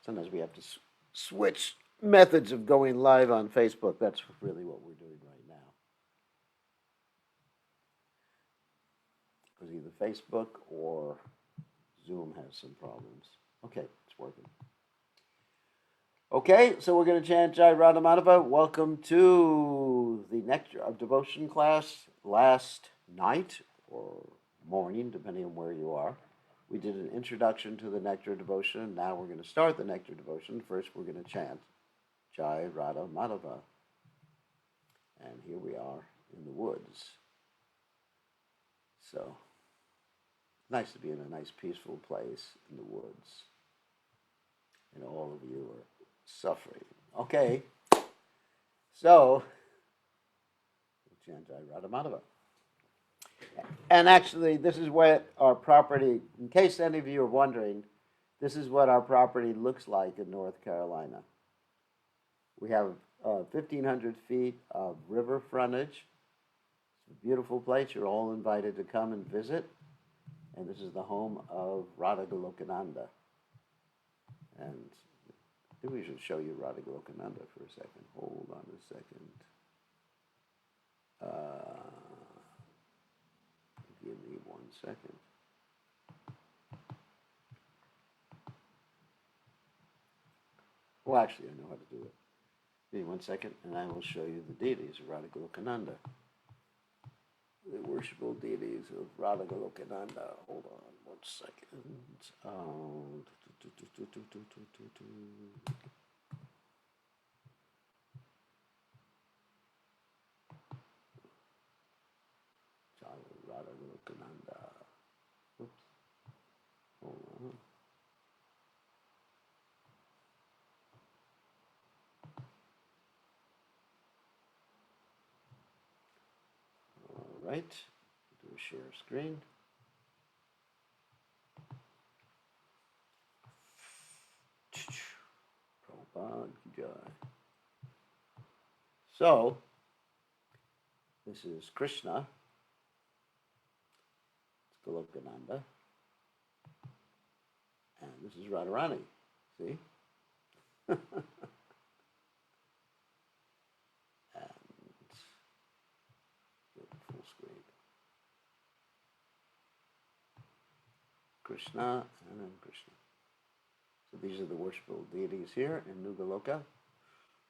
Sometimes we have to switch methods of going live on Facebook. That's really what we're doing right now. Because either Facebook or Zoom has some problems. Okay, it's working. Okay, so we're going to chant Jai Radha Madhava. Welcome to the Nectar of Devotion class last night or morning, depending on where you are. We did an introduction to the Nectar Devotion, and now we're going to start the Nectar Devotion. First, we're going to chant Jai Radha Madhava. And here we are in the woods. So, nice to be in a nice, peaceful place in the woods. And all of you are suffering. Okay, so we'll chant Jai Radha Madhava. And actually, this is what our property, in case any of you are wondering, this is what our property looks like in North Carolina. We have 1,500 feet of river frontage. It's a beautiful place. You're all invited to come and visit. And this is the home of Radha Golokananda. And maybe we should show you Radha Golokananda for a second. Hold on a second. Give me 1 second. Well, actually, I know how to do it. Give me 1 second, and I will show you the deities of Radha Golokananda. The worshipful deities of Radha Golokananda. Hold on 1 second. Radha Golokananda. Oops. Hold on. All right. Do a share screen. So, this is Krishna. It's Golokananda. And this is Radharani. See? And full screen. Krishna and then Krishna. So these are the worshipful deities here in Nugaloka.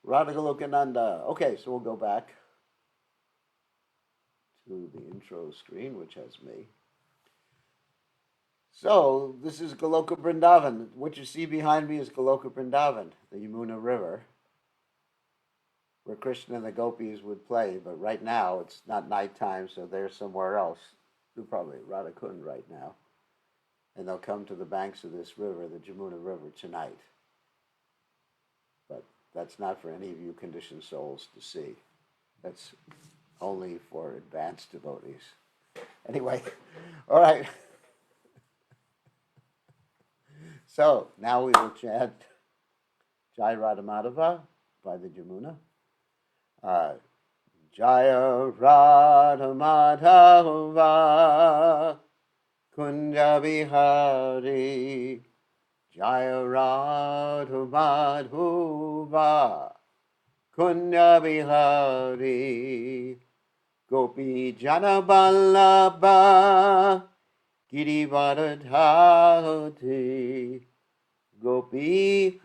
Radha Golokananda. Okay, so we'll go back to the intro screen, which has me. So this is Goloka Vrindavan. What you see behind me is Goloka Vrindavan, the Yamuna River, where Krishna and the gopis would play. But right now, it's not nighttime, so they're somewhere else. They're probably at Radhakund right now. And they'll come to the banks of this river, the Jamuna River, tonight. But that's not for any of you conditioned souls to see. That's only for advanced devotees. Anyway, all right. So now we will chant Jai Radha Madhava by the Jamuna. Jaya Radha Madhava Kunja Bihari Jaya Radha Madhava Kunja Bihari Gopi Jana Vallabha Girivardhari Gopi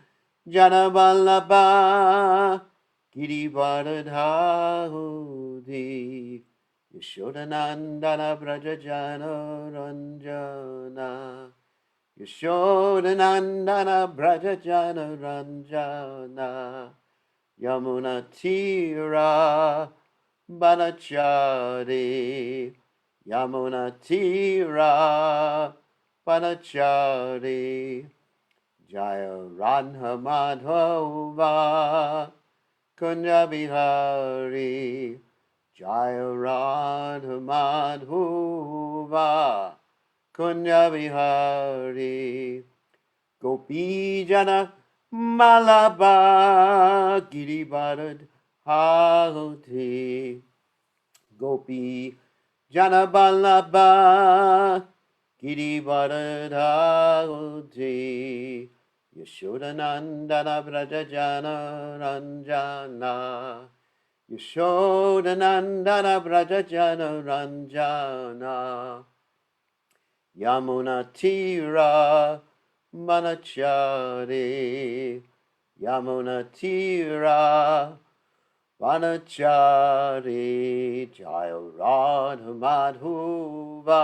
Jana Vallabha Girivardhari Yashodanandana Brajajana Ranjana Yashodanandana Brajajana Ranjana Yamuna Tira Banachari Yamuna Tira Banachari Jaya Radha Madhava Kunja Bihari Jaya Radha Madhava Kunja Bihari Gopi Jana Malaba Girivardhari Gopi Jana Vallabha Girivardhari Yashodanandana Brajajana Ranjana. Yashodanandana Brajajana Ranjana. Yamuna Tira Manachari. Yamuna Tira Manachari. Jayo Radha Madhuva.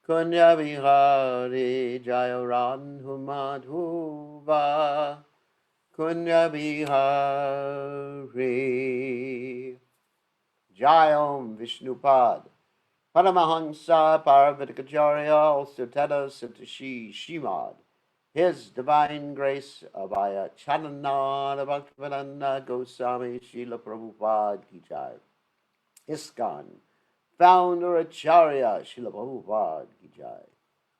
Kunya Bihari. Jayo Radha Madhuva. Kunya Bihari. Jayom Vishnupad. Paramahansa Paravatikacharya Suteta Sutashi Shimad. His Divine Grace Abhaya Chananana Bhaktivedanta Goswami Srila Prabhupada Ki Jai. ISKCON Founder Acharya Srila Prabhupada Ki Jai.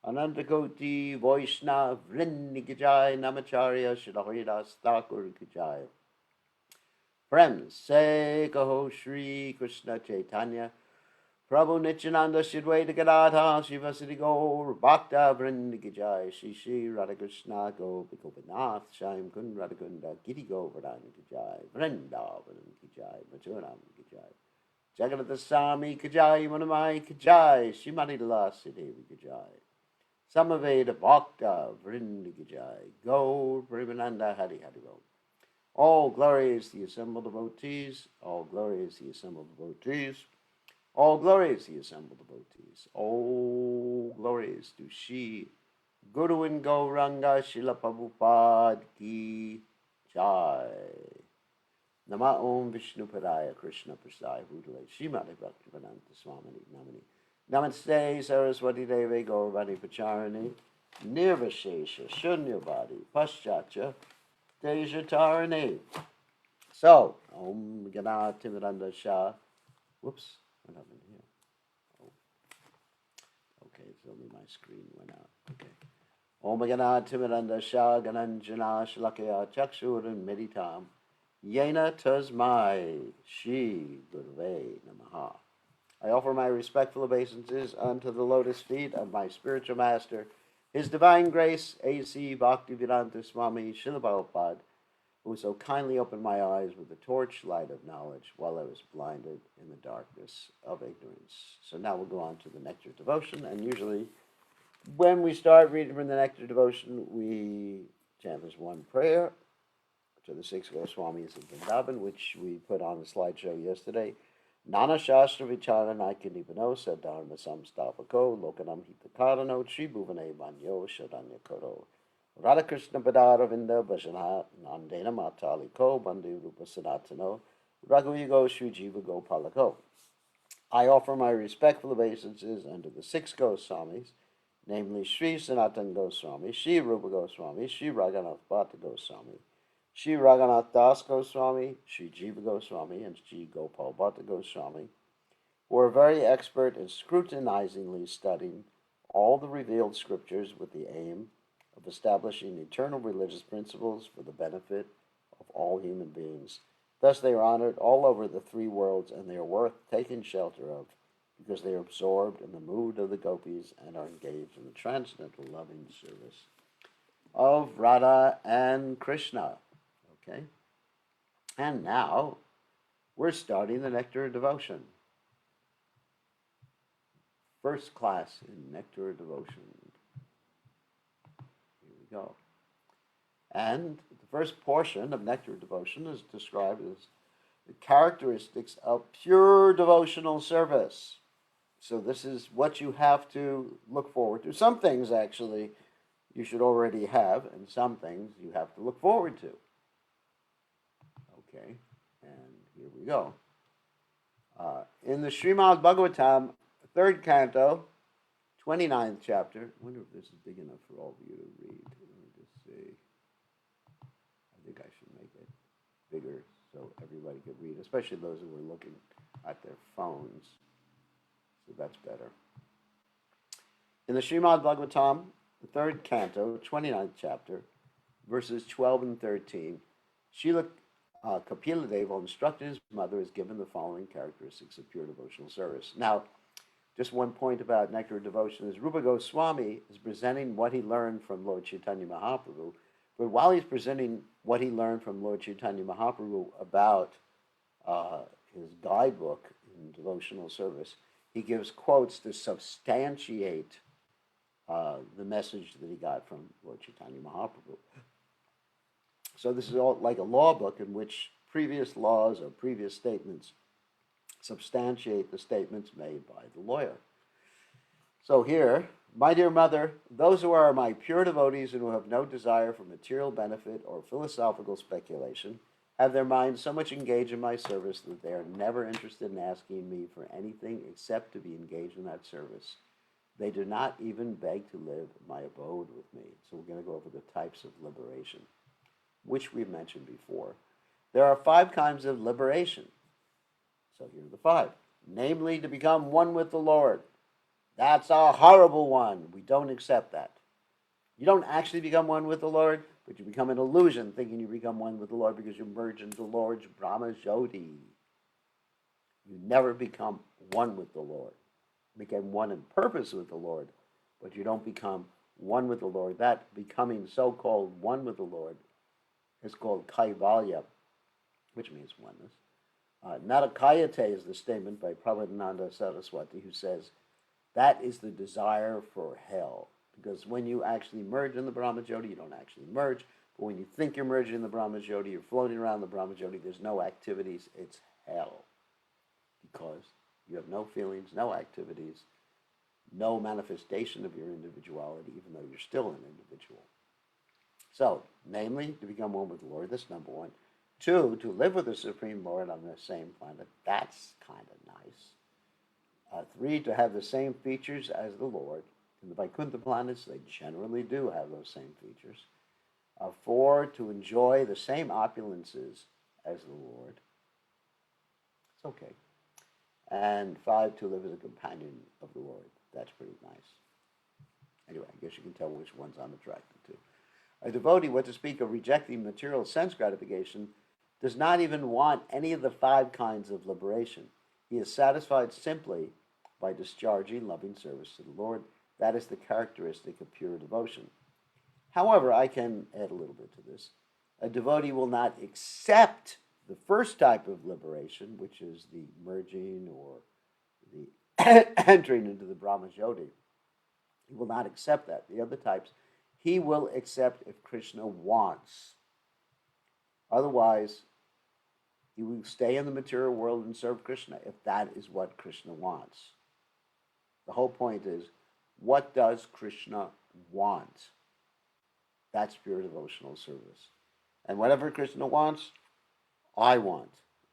Anantakoti Vaishnav Vrindi Ki Jai. Namacharya Srila Haridas Thakur Ki Jai. Friends, say Kaho Shri Krishna Chaitanya Prabhu Nityananda Shidwaita Gadadha Shivasiti Gaur Bhakta Vrindi Ki Jai Shri Shri Radhakrishna Gopi Gopinath Shaim Kun Radhakunda Giri Govardhan Ki Jai Vrindavan Ki Jai Majuram Ki Jai Jagannath Swami Ki Jai Manamai Ki Jai Shrimati Lasi Devi Ki Jai Samaveda Bhakta Vrindi Ki Jai Gaur Premananda Hari Hari Bol. All glory is the assembled devotees, all glory is the assembled devotees. All glories, the assembled devotees. All glories to Shri Guru and Gauranga Srila Prabhupada Ki Jai. Nama Om Vishnu Padaya Krishna Prasaya Bhutale Srimati Bhaktivedanta Swami Namani. Namaste Saraswati Deve Gauravani Pacharani Nirvashesha Shunyavadi Paschatya Dejatarani. So, Om Gana Timiranda Shah. Whoops. What happened here? Oh, okay, it's only my screen went out. Okay. Om Gana Timiranda Shah Gananjana Shalakya Chakshuran Meditam Yena Tasmai Shri Gurve Namaha. I offer my respectful obeisances unto the lotus feet of my spiritual master, His Divine Grace, A.C. Bhaktivedanta Swami Srila Prabhupada, who so kindly opened my eyes with the torchlight of knowledge while I was blinded in the darkness of ignorance. So now we'll go on to the Nectar Devotion, and usually when we start reading from the Nectar Devotion, we chant this one prayer to the six Goswamis of Vrindavan, which we put on the slideshow yesterday. Nana Shastra Vicharana Kinipano Sadharma Samstapako Lokanam Hitakarano Sri Bhuvane Manyo Shadanya Koro. Radhakrishna Padaravinda Bhajana Nandena Mataliko Bandhu Rupa Sanatano Raghuyigo Sri Jiva Gopalako. I offer my respectful obeisances unto the six Goswamis, namely Sri Sanatan Goswami, Sri Rupa Goswami, Sri Raghunath Bhatta Goswami, Sri Raghunath Das Goswami, Sri Jiva Goswami, and Sri Gopal Bhatta Goswami, who are very expert in scrutinizingly studying all the revealed scriptures with the aim of establishing eternal religious principles for the benefit of all human beings. Thus they are honored all over the three worlds, and they are worth taking shelter of, because they are absorbed in the mood of the gopis and are engaged in the transcendental loving service of Radha and Krishna. Okay? And now we're starting the Nectar Devotion. First class in Nectar Devotion. Here we go. And the first portion of Nectar Devotion is described as the characteristics of pure devotional service. So this is what you have to look forward to. Some things, actually, you should already have, and some things you have to look forward to. Okay, and here we go. In the Srimad Bhagavatam, third canto, 29th chapter. I wonder if this is big enough for all of you to read. Let me just see. I think I should make it bigger so everybody could read, especially those who were looking at their phones. So that's better. In the Srimad Bhagavatam, the third canto, 29th chapter, verses 12 and 13, Srila Kapila Deva, instructed his mother, is given the following characteristics of pure devotional service. Now, Just one point about nectar of devotion is Rupa Goswami is presenting what he learned from Lord Chaitanya Mahaprabhu. But while he's presenting what he learned from Lord Chaitanya Mahaprabhu about his guidebook in devotional service, he gives quotes to substantiate the message that he got from Lord Chaitanya Mahaprabhu. So this is all like a law book in which previous laws or previous statements substantiate the statements made by the lawyer. So here, my dear mother, those who are my pure devotees and who have no desire for material benefit or philosophical speculation have their minds so much engaged in my service that they are never interested in asking me for anything except to be engaged in that service. They do not even beg to live in my abode with me. So we're going to go over the types of liberation, which we've mentioned before. There are 5 kinds of liberation. So here are the 5. Namely, to become one with the Lord. That's a horrible one. We don't accept that. You don't actually become one with the Lord, but you become an illusion thinking you become one with the Lord because you merge into the Lord's Brahma Jyoti. You never become one with the Lord. You become one in purpose with the Lord, but you don't become one with the Lord. That becoming so-called one with the Lord is called kaivalya, which means oneness. Narakayate is the statement by Prabhupada Saraswati, who says, that is the desire for hell. Because when you actually merge in the Brahma Jyoti, you don't actually merge. But when you think you're merging in the Brahma Jyoti, you're floating around the Brahma Jyoti, there's no activities, it's hell. Because you have no feelings, no activities, no manifestation of your individuality, even though you're still an individual. So, namely, to become one with the Lord, that's number 1. 2, to live with the Supreme Lord on the same planet, that's kind of nice. 3, to have the same features as the Lord. In the Vaikuntha planets, they generally do have those same features. 4, to enjoy the same opulences as the Lord. It's okay. And 5, to live as a companion of the Lord. That's pretty nice. Anyway, I guess you can tell which ones I'm attracted to. A devotee, what to speak of rejecting material sense gratification, does not even want any of the 5 kinds of liberation. He is satisfied simply by discharging loving service to the Lord. That is the characteristic of pure devotion. However, I can add a little bit to this. A devotee will not accept the first type of liberation, which is the merging or the entering into the Brahma Jyoti. He will not accept that. The other types, he will accept if Krishna wants. Otherwise, he will stay in the material world and serve Krishna if that is what Krishna wants. The whole point is, what does Krishna want? That's pure devotional service. And whatever Krishna wants, I want.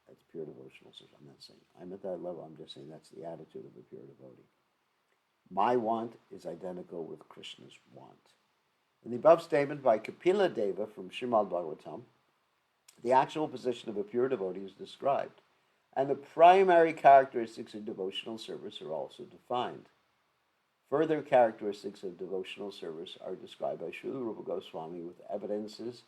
That's pure devotional service. I'm not saying I'm at that level. I'm just saying that's the attitude of a pure devotee. My want is identical with Krishna's want. In the above statement by Kapila Deva from Srimad Bhagavatam, the actual position of a pure devotee is described, and the primary characteristics of devotional service are also defined. Further characteristics of devotional service are described by Srila Rupa Goswami with evidences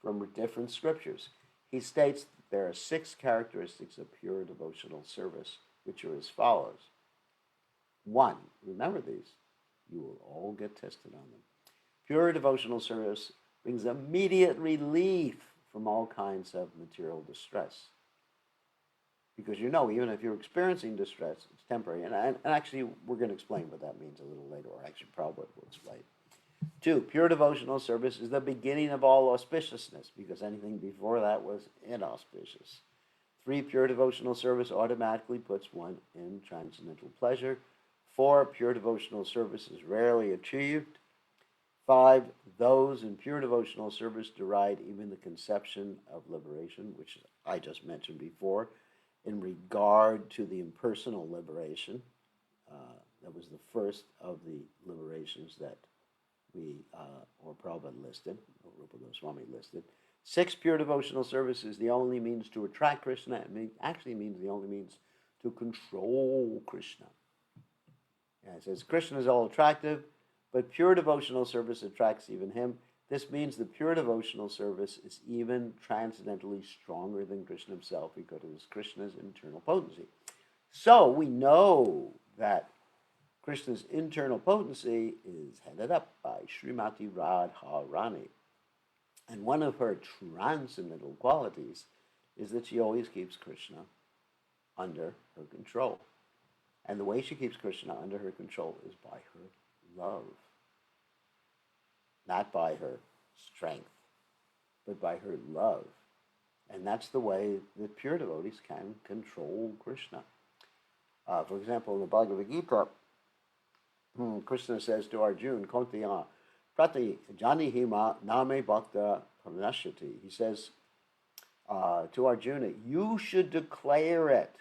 from different scriptures. He states that there are 6 characteristics of pure devotional service, which are as follows. 1, remember these, you will all get tested on them. Pure devotional service brings immediate relief from all kinds of material distress. Because even if you're experiencing distress, it's temporary. And actually, we're going to explain what that means a little later, or actually Prabhupada will explain. 2, pure devotional service is the beginning of all auspiciousness, because anything before that was inauspicious. 3, pure devotional service automatically puts one in transcendental pleasure. 4, pure devotional service is rarely achieved. 5, those in pure devotional service deride even the conception of liberation, which I just mentioned before, in regard to the impersonal liberation. That was the first of the liberations that or Prabhupada listed, or Rupa Goswami listed. 6, pure devotional service is the only means to attract Krishna. It actually means the only means to control Krishna. And it says Krishna is all attractive, but pure devotional service attracts even him. This means that pure devotional service is even transcendently stronger than Krishna himself because it is Krishna's internal potency. So we know that Krishna's internal potency is headed up by Srimati Radharani. And one of her transcendental qualities is that she always keeps Krishna under her control. And the way she keeps Krishna under her control is by her love. Not by her strength, but by her love. And that's the way that pure devotees can control Krishna. For example, in the Bhagavad Gita, Krishna says to Arjuna, Kontiya, Prati Janihima Name Bhakta Pranashyati. He says to Arjuna, you should declare it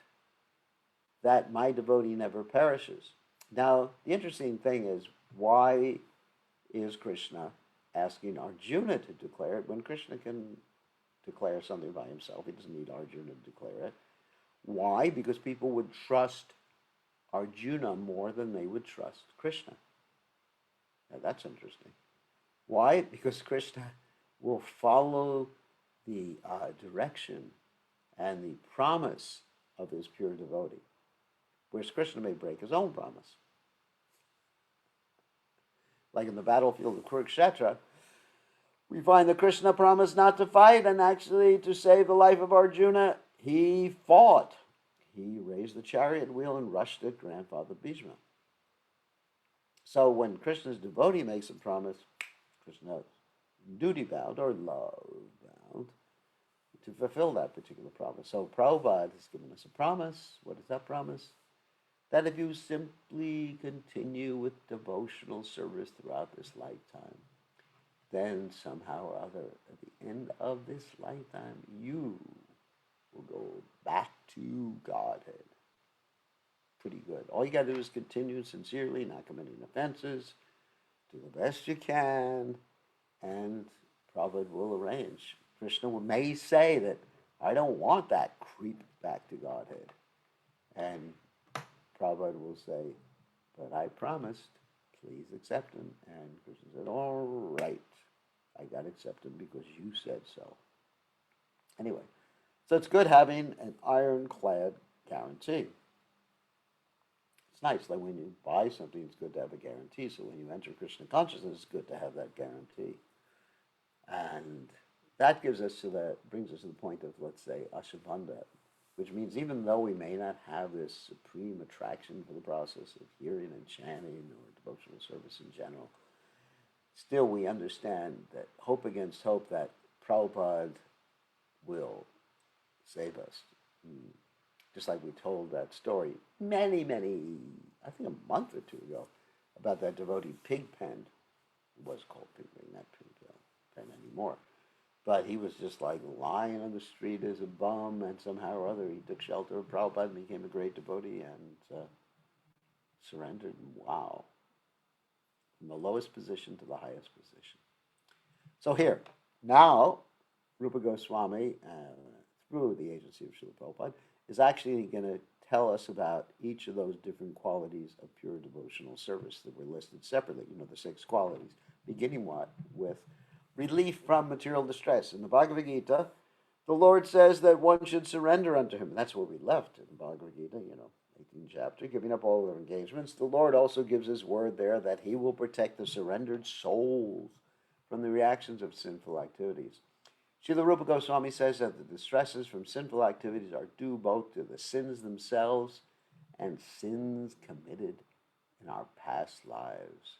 that my devotee never perishes. Now, the interesting thing is, why is Krishna asking Arjuna to declare it when Krishna can declare something by himself? He doesn't need Arjuna to declare it. Why? Because people would trust Arjuna more than they would trust Krishna. Now, that's interesting. Why? Because Krishna will follow the direction and the promise of his pure devotee, whereas Krishna may break his own promise. Like in the battlefield of Kurukshetra, we find that Krishna promised not to fight, and actually to save the life of Arjuna, he fought. He raised the chariot wheel and rushed at grandfather Bhishma. So when Krishna's devotee makes a promise, Krishna is duty-bound or love-bound to fulfill that particular promise. So Prabhupada has given us a promise. What is that promise? That if you simply continue with devotional service throughout this lifetime, then somehow or other, at the end of this lifetime, you will go back to Godhead. Pretty good. All you got to do is continue sincerely, not committing offenses, do the best you can, and Prabhupada will arrange. Krishna may say that, I don't want that creep back to Godhead. And Prabhupada will say, but I promised, please accept him. And Krishna said, all right, I got to accept him because you said so. Anyway, so it's good having an ironclad guarantee. It's nice, like when you buy something, it's good to have a guarantee. So when you enter Krishna consciousness, it's good to have that guarantee. And that brings us to the point of, let's say, Ashabandha, which means even though we may not have this supreme attraction for the process of hearing and chanting or devotional service in general, still we understand that hope against hope that Prabhupada will save us. Just like we told that story many, I think a month or two ago, about that devotee Pigpen. It was called Pigpen, not Pigpen anymore. But he was just like lying on the street as a bum, and somehow or other he took shelter of Prabhupada and became a great devotee and surrendered. Wow. From the lowest position to the highest position. So here, now, Rupa Goswami, through the agency of Srila Prabhupada, is actually going to tell us about each of those different qualities of pure devotional service that were listed separately, the 6 qualities, beginning with relief from material distress. In the Bhagavad Gita, the Lord says that one should surrender unto him. That's where we left in the Bhagavad Gita, 18th chapter, giving up all their engagements. The Lord also gives his word there that he will protect the surrendered souls from the reactions of sinful activities. Srila Rupa Goswami says that the distresses from sinful activities are due both to the sins themselves and sins committed in our past lives.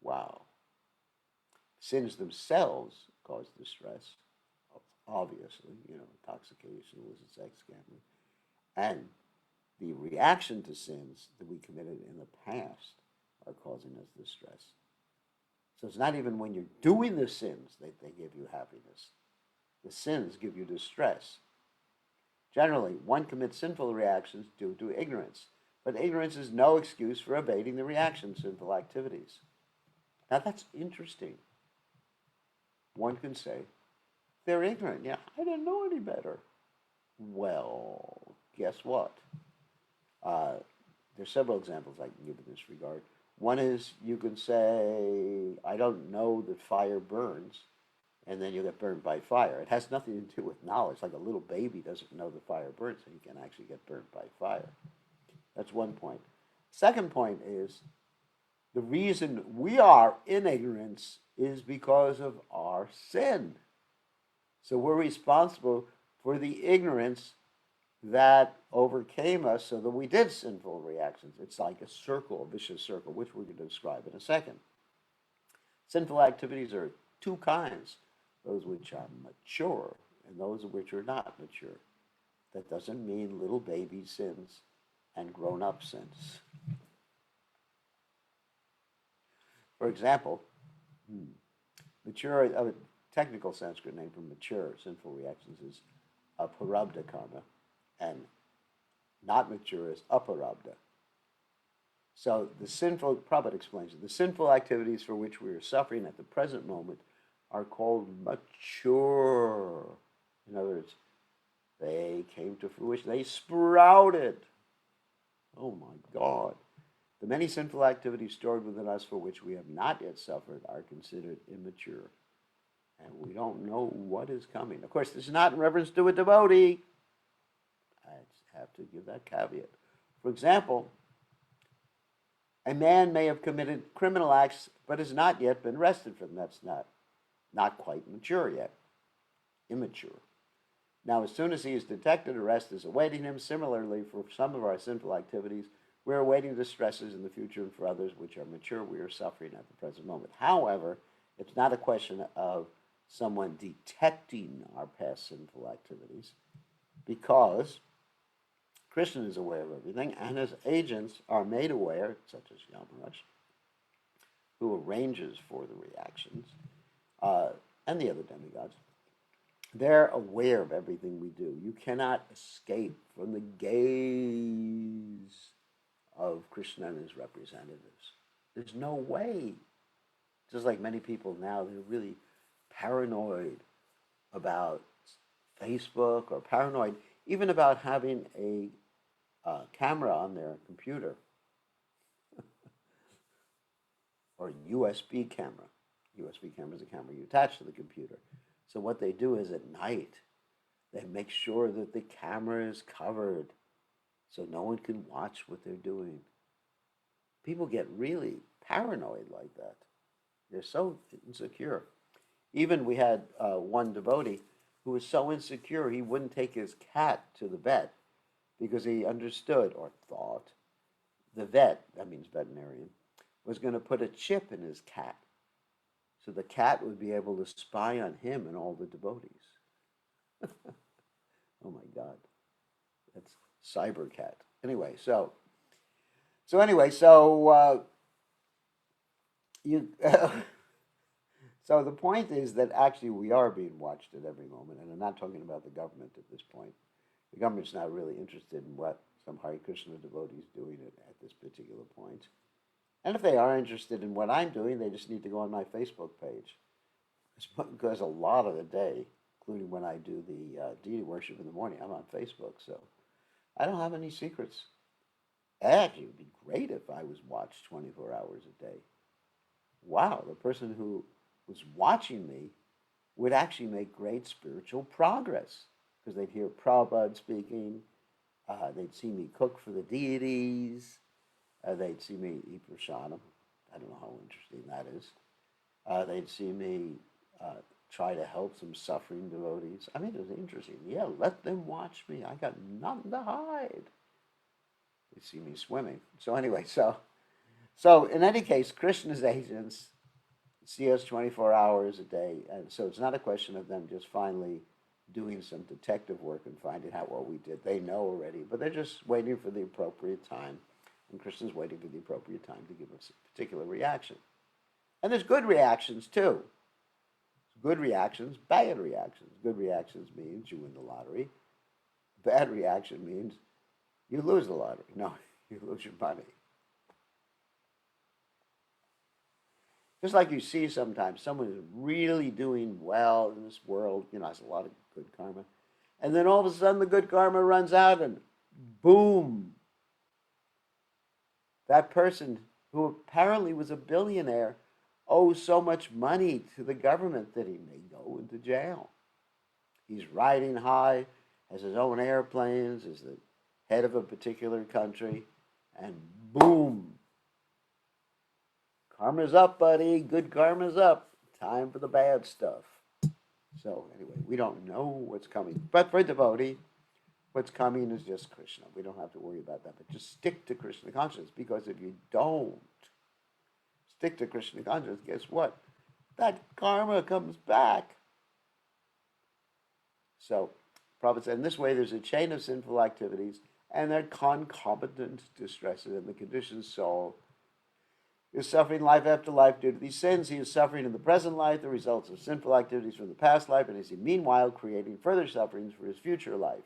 Wow. Sins themselves cause distress, obviously, intoxication, illicit sex, gambling. And the reaction to sins that we committed in the past are causing us distress. So it's not even when you're doing the sins that they give you happiness. The sins give you distress. Generally, one commits sinful reactions due to ignorance, but ignorance is no excuse for evading the reaction to sinful activities. Now that's interesting. One can say, they're ignorant. Yeah, I didn't know any better. Well, guess what? There's several examples I can give in this regard. One is you can say, I don't know that fire burns, and then you get burned by fire. It has nothing to do with knowledge. Like a little baby doesn't know that fire burns, and he can actually get burned by fire. That's one point. Second point is the reason we are in ignorance is because of our sin. So we're responsible for the ignorance that overcame us so that we did sinful reactions. It's like a circle, a vicious circle, which we're going to describe in a second. Sinful activities are two kinds, those which are mature and those which are not mature. That doesn't mean little baby sins and grown-up sins. For example, mature, a technical Sanskrit name for mature sinful reactions is aparabdha karma, and not mature is aparabdha. So the sinful, Prabhupada explains it, the sinful activities for which we are suffering at the present moment are called mature. In other words, they came to fruition, they sprouted. Oh my God. The many sinful activities stored within us for which we have not yet suffered are considered immature. And we don't know what is coming. Of course, this is not in reference to a devotee. I have to give that caveat. For example, a man may have committed criminal acts but has not yet been arrested for them. That's not quite mature yet. Immature. Now, as soon as he is detected, arrest is awaiting him. Similarly, for some of our sinful activities, we are awaiting distresses in the future, and for others which are mature, we are suffering at the present moment. However, it's not a question of someone detecting our past sinful activities, because Krishna is aware of everything, and his agents are made aware, such as Yamaraj, who arranges for the reactions, and the other demigods. They're aware of everything we do. You cannot escape from the gaze of Krishna and his representatives. There's no way. Just like many people now, they're really paranoid about Facebook, or paranoid even about having a camera on their computer, or a USB camera. USB camera is a camera you attach to the computer. So what they do is at night, they make sure that the camera is covered so no one can watch what they're doing. People get really paranoid like that. They're so insecure. Even we had one devotee who was so insecure he wouldn't take his cat to the vet because he understood or thought the vet, that means veterinarian, was going to put a chip in his cat so the cat would be able to spy on him and all the devotees. Oh my God, that's cyber cat. Anyway, so you. So the point is that actually we are being watched at every moment, and I'm not talking about the government at this point. The government's not really interested in what some Hare Krishna devotee is doing at this particular point. And if they are interested in what I'm doing, they just need to go on my Facebook page. Because a lot of the day, including when I do the deity worship in the morning, I'm on Facebook. So I don't have any secrets. Actually, it would be great if I was watched 24 hours a day. Wow, the person who was watching me would actually make great spiritual progress, because they'd hear Prabhupada speaking, they'd see me cook for the deities, they'd see me eat prasadam. I don't know how interesting that is. They'd see me try to help some suffering devotees. I mean, it was interesting. Yeah, let them watch me. I got nothing to hide. They see me swimming. So anyway, so in any case, Krishna's agents see us 24 hours a day, and so it's not a question of them just finally doing some detective work and finding out what we did. They know already, but they're just waiting for the appropriate time, and Krishna's waiting for the appropriate time to give us a particular reaction. And there's good reactions too. Good reactions, bad reactions. Good reactions means you win the lottery. Bad reaction means you lose the lottery. No, you lose your money. Just like you see sometimes someone is really doing well in this world, has a lot of good karma. And then all of a sudden the good karma runs out and boom. That person who apparently was a billionaire owes so much money to the government that he may go into jail. He's riding high, has his own airplanes, is the head of a particular country, and boom, karma's up, buddy. Good karma's up. Time for the bad stuff. So anyway, we don't know what's coming. But for a devotee, what's coming is just Krishna. We don't have to worry about that. But just stick to Krishna consciousness, because if you don't stick to Krishna consciousness, guess what? That karma comes back. So, Prabhupada said, in this way, there's a chain of sinful activities, and they're concomitant distresses, and the conditioned soul is suffering life after life due to these sins. He is suffering in the present life, the results of sinful activities from the past life, and is meanwhile creating further sufferings for his future life.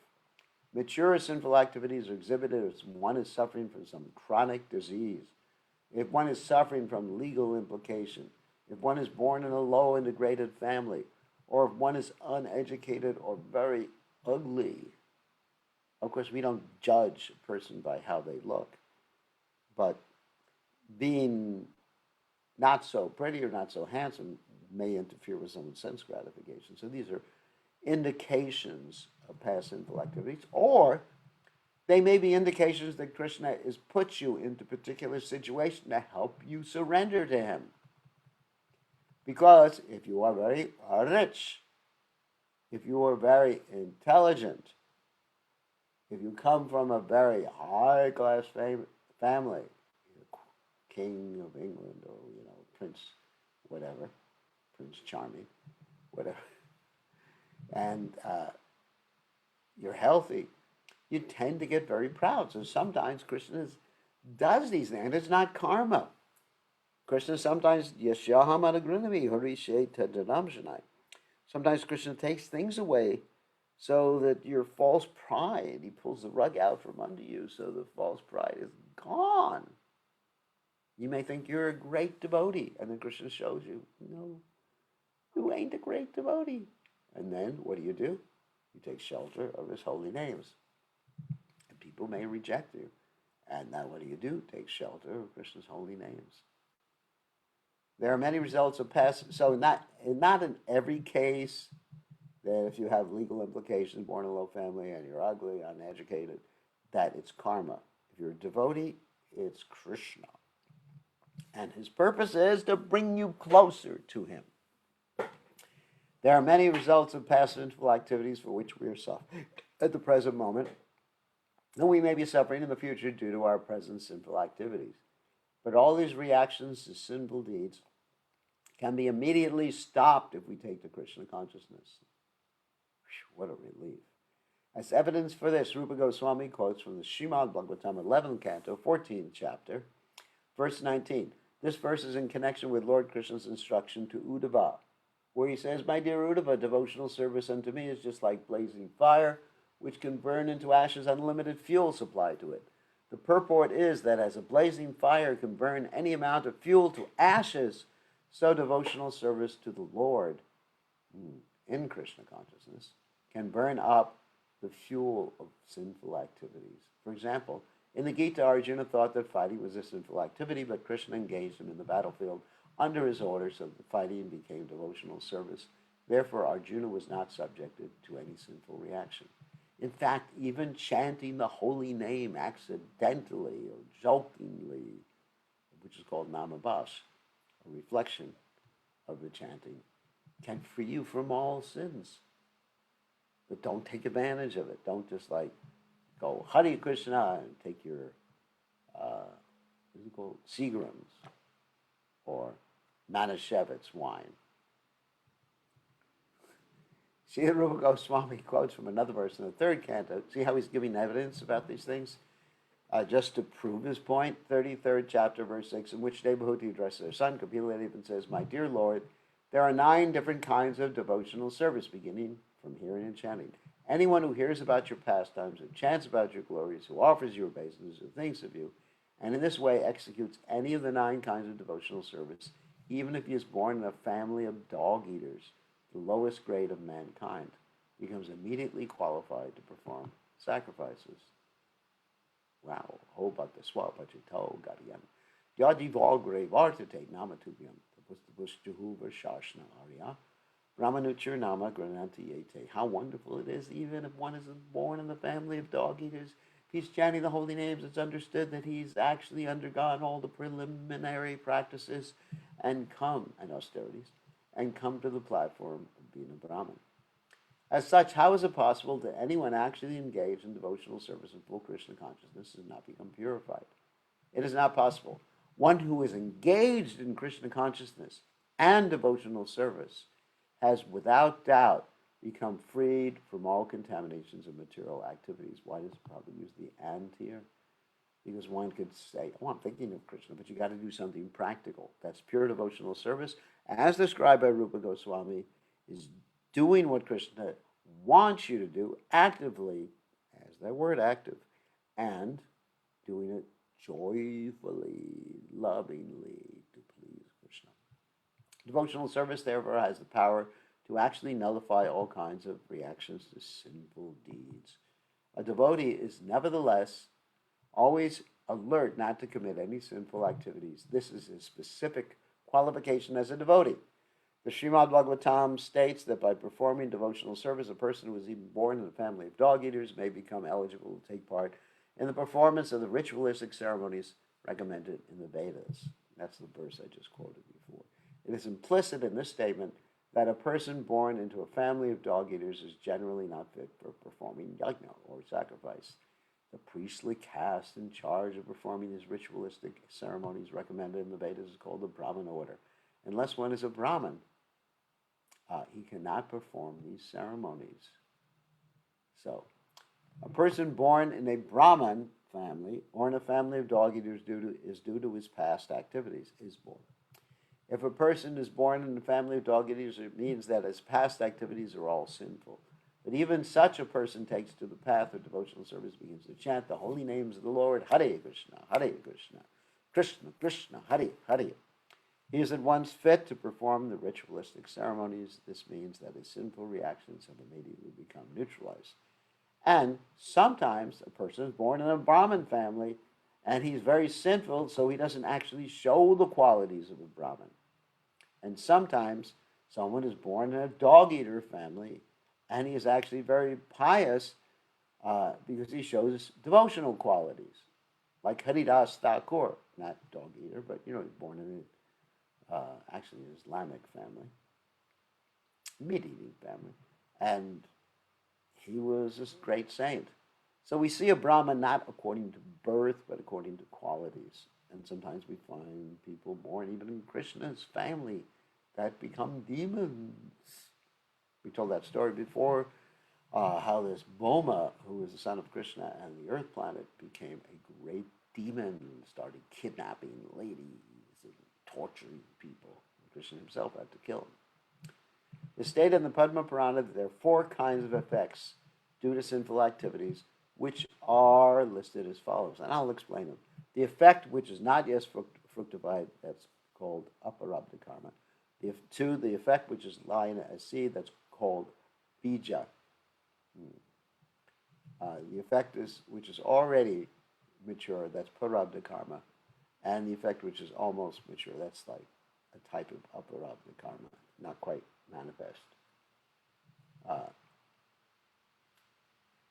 Mature sinful activities are exhibited as one is suffering from some chronic disease, if one is suffering from legal implication, if one is born in a low and degraded family, or if one is uneducated or very ugly. Of course, we don't judge a person by how they look, but being not so pretty or not so handsome may interfere with someone's sense gratification. So these are indications of past sinful activities, or they may be indications that Krishna has put you into a particular situation to help you surrender to him. Because if you are very rich, if you are very intelligent, if you come from a very high-class family, King of England, or Prince, whatever, Prince Charming, whatever, and you're healthy, you tend to get very proud. So sometimes Krishna does these things, and it's not karma. Krishna sometimes, Yashaham Anagrinami, Harishe Tadadamshanai. Sometimes Krishna takes things away so that your false pride, he pulls the rug out from under you, so the false pride is gone. You may think you're a great devotee, and then Krishna shows you, no, you ain't a great devotee. And then what do? You take shelter of his holy names. And people may reject you. And now what do? Take shelter of Krishna's holy names. There are many results of past. So not in every case that if you have legal implications, born in a low family, and you're ugly, uneducated, that it's karma. If you're a devotee, it's Krishna. And his purpose is to bring you closer to him. There are many results of past sinful activities for which we are suffering at the present moment, and we may be suffering in the future due to our present sinful activities. But all these reactions to sinful deeds can be immediately stopped if we take the Krishna consciousness. What a relief. As evidence for this, Rupa Goswami quotes from the Srimad Bhagavatam 11th canto, 14th chapter, verse 19. This verse is in connection with Lord Krishna's instruction to Uddhava, where he says, my dear Uddhava, devotional service unto me is just like blazing fire, which can burn into ashes unlimited fuel supplied to it. The purport is that as a blazing fire can burn any amount of fuel to ashes, so devotional service to the Lord in Krishna consciousness can burn up the fuel of sinful activities. For example, in the Gita, Arjuna thought that fighting was a sinful activity, but Krishna engaged him in the battlefield under his orders, so that fighting became devotional service. Therefore, Arjuna was not subjected to any sinful reaction. In fact, even chanting the holy name accidentally or jokingly, which is called namabhas, a reflection of the chanting, can free you from all sins. But don't take advantage of it. Don't just go Hare Krishna and take your Seagram's or Manischewitz wine. See, Rupa Goswami quotes from another verse in the third canto. See how he's giving evidence about these things? Just to prove his point, 33rd chapter, verse 6, in which Devahuti addresses her son, Kapila Dev, and says, my dear Lord, there are 9 different kinds of devotional service, beginning from hearing and chanting. Anyone who hears about your pastimes, who chants about your glories, who offers you obeisances, who thinks of you, and in this way executes any of the 9 kinds of devotional service, even if he is born in a family of dog-eaters, the lowest grade of mankind, becomes immediately qualified to perform sacrifices. Wow, ho bhaktaswa pachito gariyam. Yadi vagre vartate namatubhyam. Tapustapusjuhu varshashna arya. Brahmanuchar nama grananti yete. How wonderful it is, even if one isn't born in the family of dog eaters, he's chanting the holy names, it's understood that he's actually undergone all the preliminary practices and austerities, and come to the platform of being a Brahmin. As such, how is it possible that anyone actually engaged in devotional service in full Krishna consciousness has not become purified? It is not possible. One who is engaged in Krishna consciousness and devotional service has without doubt become freed from all contaminations of material activities. Why does Prabhupada use the and here? Because one could say, oh, I'm thinking of Krishna, but you got to do something practical. That's pure devotional service, as described by Rupa Goswami, is doing what Krishna wants you to do actively, as that word active, and doing it joyfully, lovingly to please Krishna. Devotional service, therefore, has the power to actually nullify all kinds of reactions to sinful deeds. A devotee is nevertheless always alert not to commit any sinful activities. This is his specific qualification as a devotee. The Srimad Bhagavatam states that by performing devotional service, a person who was even born in a family of dog eaters may become eligible to take part in the performance of the ritualistic ceremonies recommended in the Vedas. That's the verse I just quoted before. It is implicit in this statement that a person born into a family of dog eaters is generally not fit for performing yajna or sacrifice. The priestly caste in charge of performing these ritualistic ceremonies recommended in the Vedas is called the Brahmin order. Unless one is a Brahmin, he cannot perform these ceremonies. So, a person born in a Brahmin family or in a family of dog eaters is due to his past activities, is born. If a person is born in a family of dog eaters, it means that his past activities are all sinful. But even such a person takes to the path of devotional service, begins to chant the holy names of the Lord, Hare Krishna, Krishna Krishna, Hare Hare. He is at once fit to perform the ritualistic ceremonies. This means that his sinful reactions have immediately become neutralized. And sometimes a person is born in a Brahmin family and he's very sinful, so he doesn't actually show the qualities of a Brahmin. And sometimes someone is born in a dog-eater family and he is actually very pious because he shows devotional qualities, like Haridas Thakur, not dog-eater, but he's born in actually an Islamic family, meat-eating family, and he was a great saint. So we see a Brahmin not according to birth, but according to qualities. And sometimes we find people born even in Krishna's family that become demons. We told that story before, how this Boma, who was the son of Krishna and the earth planet, became a great demon and started kidnapping ladies and torturing people. Krishna himself had to kill him. It's stated in the Padma Purana that there are 4 kinds of effects due to sinful activities, which are listed as follows, and I'll explain them. The effect which is not yet fructified, that's called aparabdha karma. The effect which is lying as seed, that's called bija. The effect which is already mature, that's parabdha karma. And the effect which is almost mature, that's like a type of aparabdha karma, not quite manifest.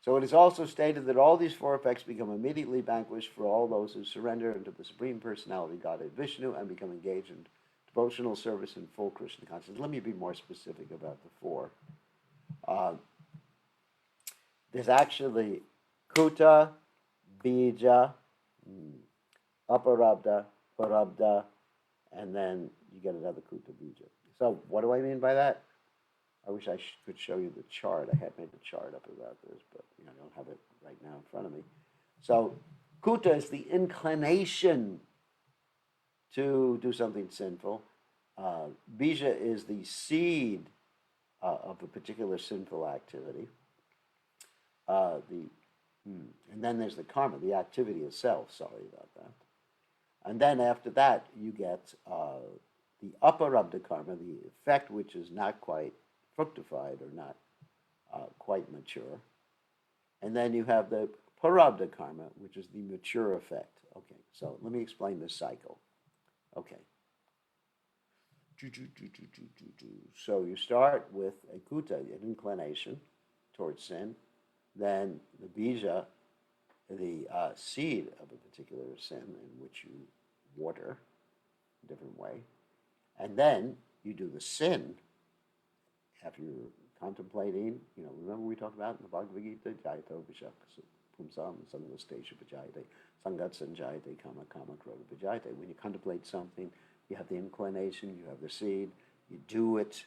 So it is also stated that all these 4 effects become immediately vanquished for all those who surrender unto the Supreme Personality, Godhead Vishnu, and become engaged in devotional service in full Krishna consciousness. Let me be more specific about the 4. There's actually kuta, bija, aparabdha, parabdha, and then you get another kuta bija. So what do I mean by that? I wish I could show you the chart. I had made a chart up about this, but I don't have it right now in front of me. So kuta is the inclination to do something sinful. Bija is the seed of a particular sinful activity. And then there's the karma, the activity itself. Sorry about that. And then after that, you get the aparabdha karma, the effect which is not quite fructified or not quite mature. And then you have the parabdha karma, which is the mature effect. Okay, so let me explain this cycle. Okay. So you start with a kuta, an inclination towards sin. Then the bija the seed of a particular sin in which you water a different way, and then you do the sin after you're contemplating. Remember we talked about in the Bhagavad Gita, Jayato Vishakasa Pumsam Sangastesha Vijayate Sangat Sanjayate Kama Kama Krodha Vijayate. When you contemplate something, you have the inclination, you have the seed, you do it,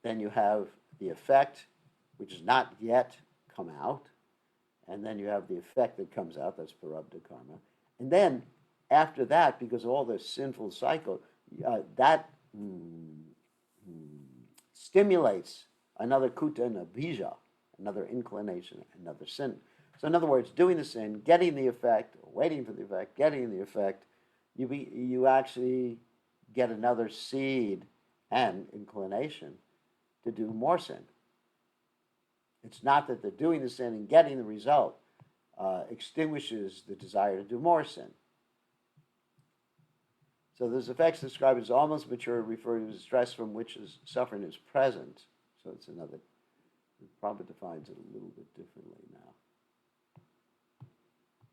then you have the effect, which is not yet come out, and then you have the effect that comes out, that's parabdha karma. And then, after that, because of all this sinful cycle, that stimulates another kuta and a bija, another inclination, another sin. So in other words, doing the sin, getting the effect, waiting for the effect, getting the effect, you actually get another seed and inclination to do more sin. It's not that the doing the sin and getting the result extinguishes the desire to do more sin. So those effects described as almost mature refer to stress from which suffering is present. So it's another, it probably defines it a little bit differently now.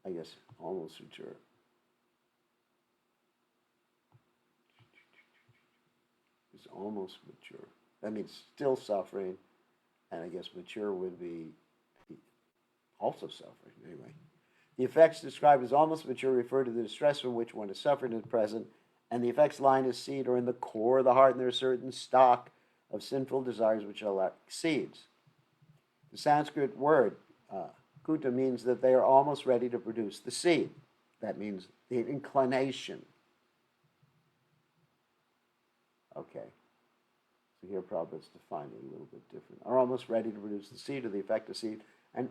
I guess almost mature. It's almost mature. That means still suffering, and I guess mature would be also suffering. Anyway, the effects described as almost mature refer to the distress from which one is suffering is present, and the effects lying as seed or in the core of the heart, and there are certain stock of sinful desires which are like seeds. The Sanskrit word kuta means that they are almost ready to produce the seed. That means the inclination. Okay. So here Prabhupada's defined it a little bit different. Are almost ready to produce the seed or the effect of seed. An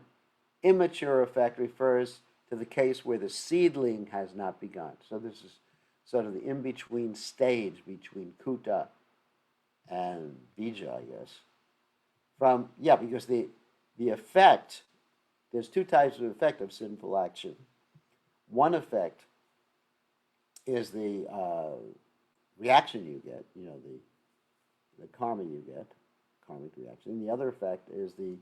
immature effect refers to the case where the seedling has not begun. So this is sort of the in-between stage between kuta and bija, I guess. Because the effect, there's two types of effect of sinful action. One effect is the reaction you get, the karma you get, karmic reaction. And the other effect is the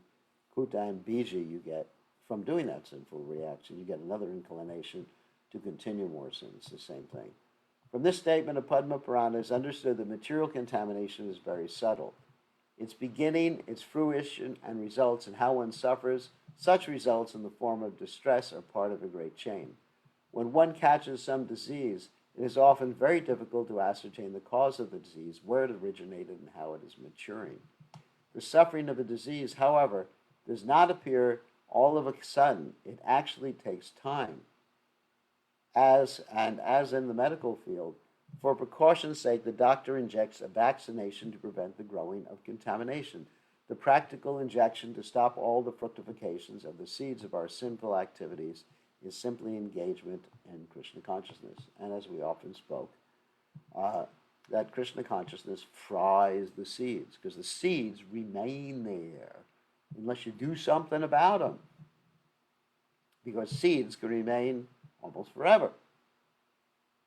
kuta and bija you get from doing that sinful reaction. You get another inclination to continue more sin. It's the same thing. From this statement of Padma Purana is understood that material contamination is very subtle. Its beginning, its fruition, and results in how one suffers, such results in the form of distress are part of a great chain. When one catches some disease, it is often very difficult to ascertain the cause of the disease, where it originated, and how it is maturing. The suffering of a disease, however, does not appear all of a sudden. It actually takes time. As in the medical field, for precaution's sake, the doctor injects a vaccination to prevent the growing of contamination. The practical injection to stop all the fructifications of the seeds of our sinful activities is simply engagement in Krishna consciousness. And as we often spoke, that Krishna consciousness fries the seeds, because the seeds remain there unless you do something about them. Because seeds can remain almost forever.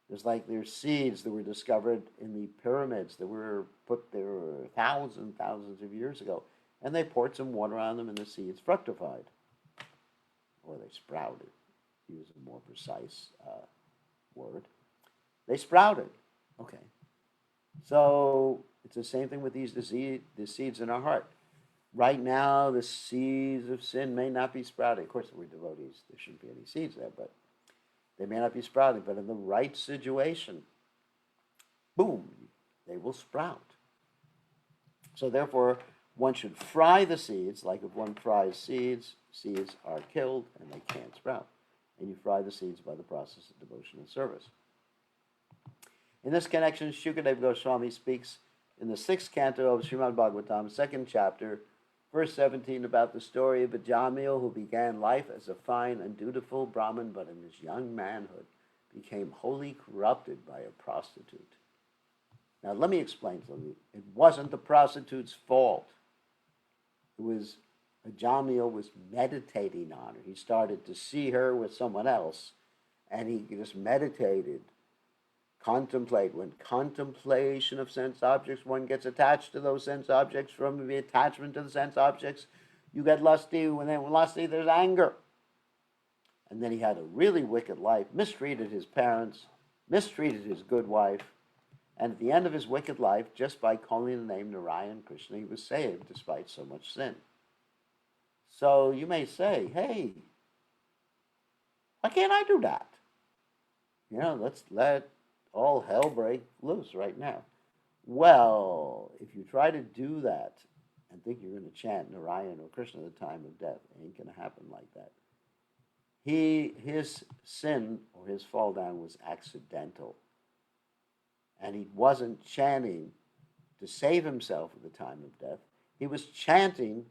There's there's seeds that were discovered in the pyramids that were put there thousands of years ago, and they poured some water on them and the seeds fructified, or they sprouted, to use a more precise word. They sprouted. Okay. So it's the same thing with the seeds in our heart. Right now, the seeds of sin may not be sprouting. Of course, if we're devotees, there shouldn't be any seeds there, but they may not be sprouting. But in the right situation, boom, they will sprout. So therefore, one should fry the seeds. Like if one fries seeds, seeds are killed and they can't sprout. And you fry the seeds by the process of devotional service. In this connection, Shukadeva Goswami speaks in the 6th canto of Srimad Bhagavatam, 2nd chapter, verse 17, about the story of a Jamil who began life as a fine and dutiful Brahmin, but in his young manhood became wholly corrupted by a prostitute. Now, let me explain something. It wasn't the prostitute's fault. It was Jamil was meditating on her. He started to see her with someone else, and he just meditated. Contemplate. When contemplation of sense objects, one gets attached to those sense objects. From the attachment to the sense objects, you get lusty. When they're lusty, there's anger. and then he had a really wicked life, mistreated his parents, mistreated his good wife, and at the end of his wicked life, just by calling the name Narayan Krishna, he was saved despite so much sin. So you may say, hey, why can't I do that? Let's let all hell break loose right now. Well, if you try to do that and think you're going to chant Narayan or Krishna at the time of death, it ain't going to happen like that. His sin or his fall down was accidental. And he wasn't chanting to save himself at the time of death. He was chanting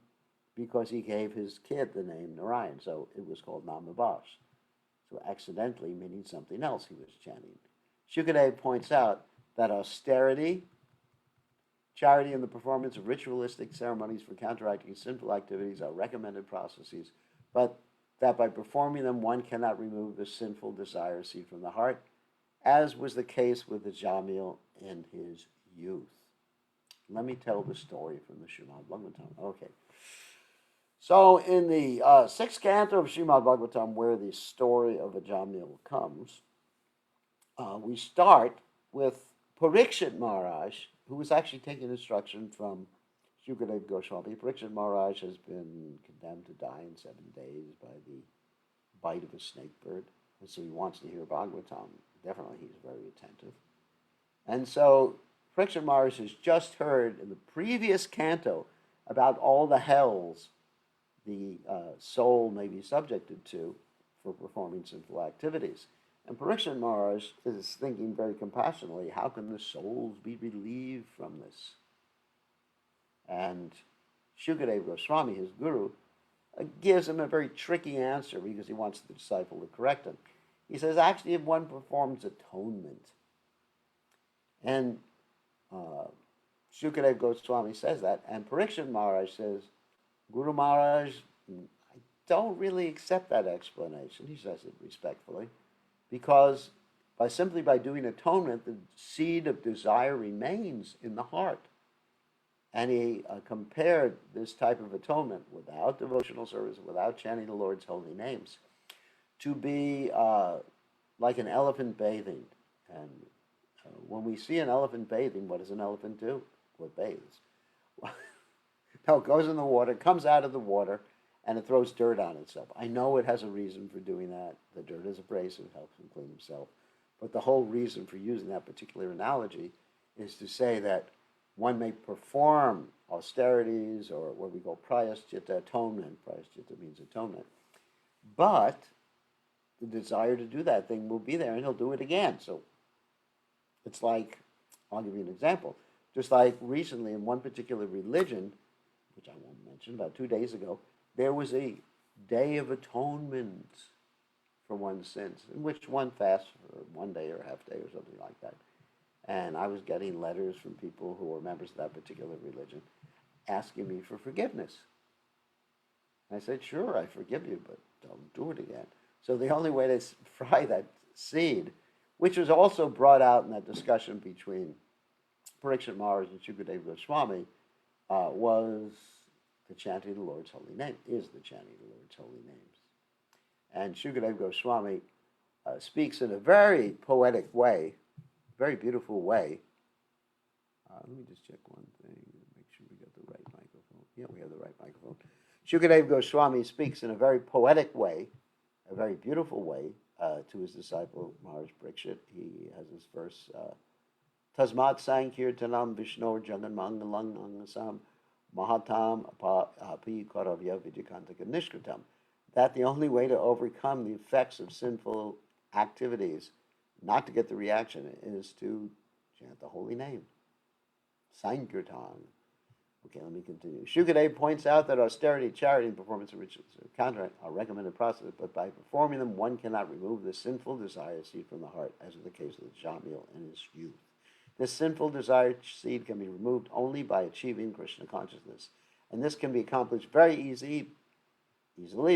because he gave his kid the name Narayan. So it was called Namabash. So accidentally meaning something else he was chanting. Shukadev points out that austerity, charity, and the performance of ritualistic ceremonies for counteracting sinful activities are recommended processes, but that by performing them one cannot remove the sinful desire seed from the heart, as was the case with the Jamil in his youth. Let me tell the story from the Srimad Bhagavatam. Okay. So in the sixth canto of Srimad Bhagavatam, where the story of Ajamil comes, we start with Parikshit Maharaj, who was actually taking instruction from Shukadev Goswami. Parikshit Maharaj has been condemned to die in 7 days by the bite of a snake bird. And so he wants to hear Bhagavatam. Definitely he's very attentive. And so Parikshit Maharaj has just heard in the previous canto about all the hells the soul may be subjected to for performing sinful activities. And Parikshit Maharaj is thinking very compassionately, how can the souls be relieved from this? And Shukadev Goswami, his guru, gives him a very tricky answer because he wants the disciple to correct him. He says, actually, if one performs atonement, and Shukadev Goswami says that, and Parikshit Maharaj says, Guru Maharaj, I don't really accept that explanation, he says it respectfully, because simply by doing atonement, the seed of desire remains in the heart. And he compared this type of atonement without devotional service, without chanting the Lord's holy names, to be like an elephant bathing. And when we see an elephant bathing, what does an elephant do? What bathes? No, it goes in the water, comes out of the water, and it throws dirt on itself. I know it has a reason for doing that. The dirt is abrasive, helps him clean himself. But the whole reason for using that particular analogy is to say that one may perform austerities or what we call prayaschitta, atonement. Prayaschitta means atonement. But the desire to do that thing will be there, and he'll do it again. So it's like, I'll give you an example. Just like recently in one particular religion, which I won't mention, about 2 days ago, there was a day of atonement for one's sins, in which one fasts for 1 day or a half day or something like that. And I was getting letters from people who were members of that particular religion asking me for forgiveness. I said, sure, I forgive you, but don't do it again. So the only way to fry that seed, which was also brought out in that discussion between Parikshit Maharaj and Shukadev Goswami, was the chanting of the Lord's holy name, is the chanting of the Lord's holy names. And Shukadev Goswami speaks in a very poetic way, very beautiful way. Let me just check one thing, make sure we got the right microphone. Yeah, we have the right microphone. Shukadev Goswami speaks in a very poetic way, a very beautiful way, to his disciple Maharaj Parikshit. He has this verse, Tasmat Sankirtanam Vishno Jagan Mangalang Angasam Mahatam Api Karavya Vijakantaka Nishkritam. That the only way to overcome the effects of sinful activities, not to get the reaction, is to chant the holy name. Sankirtan. Okay, let me continue. Shukadev points out that austerity, charity, and performance of rituals are recommended processes, but by performing them, one cannot remove the sinful desire seed from the heart, as in the case of the Jamil in his youth. This sinful desire seed can be removed only by achieving Krishna consciousness. And this can be accomplished very easily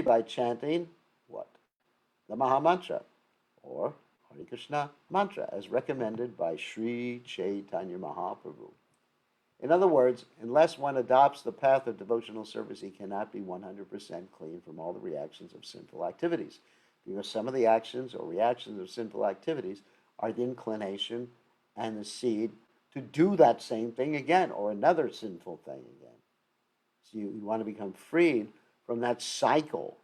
by chanting what? The Mahamantra, or Hare Krishna mantra, as recommended by Sri Chaitanya Mahaprabhu. In other words, unless one adopts the path of devotional service, he cannot be 100% clean from all the reactions of sinful activities. because some of the actions or reactions of sinful activities are the inclination and the seed to do that same thing again or another sinful thing again. So you want to become freed from that cycle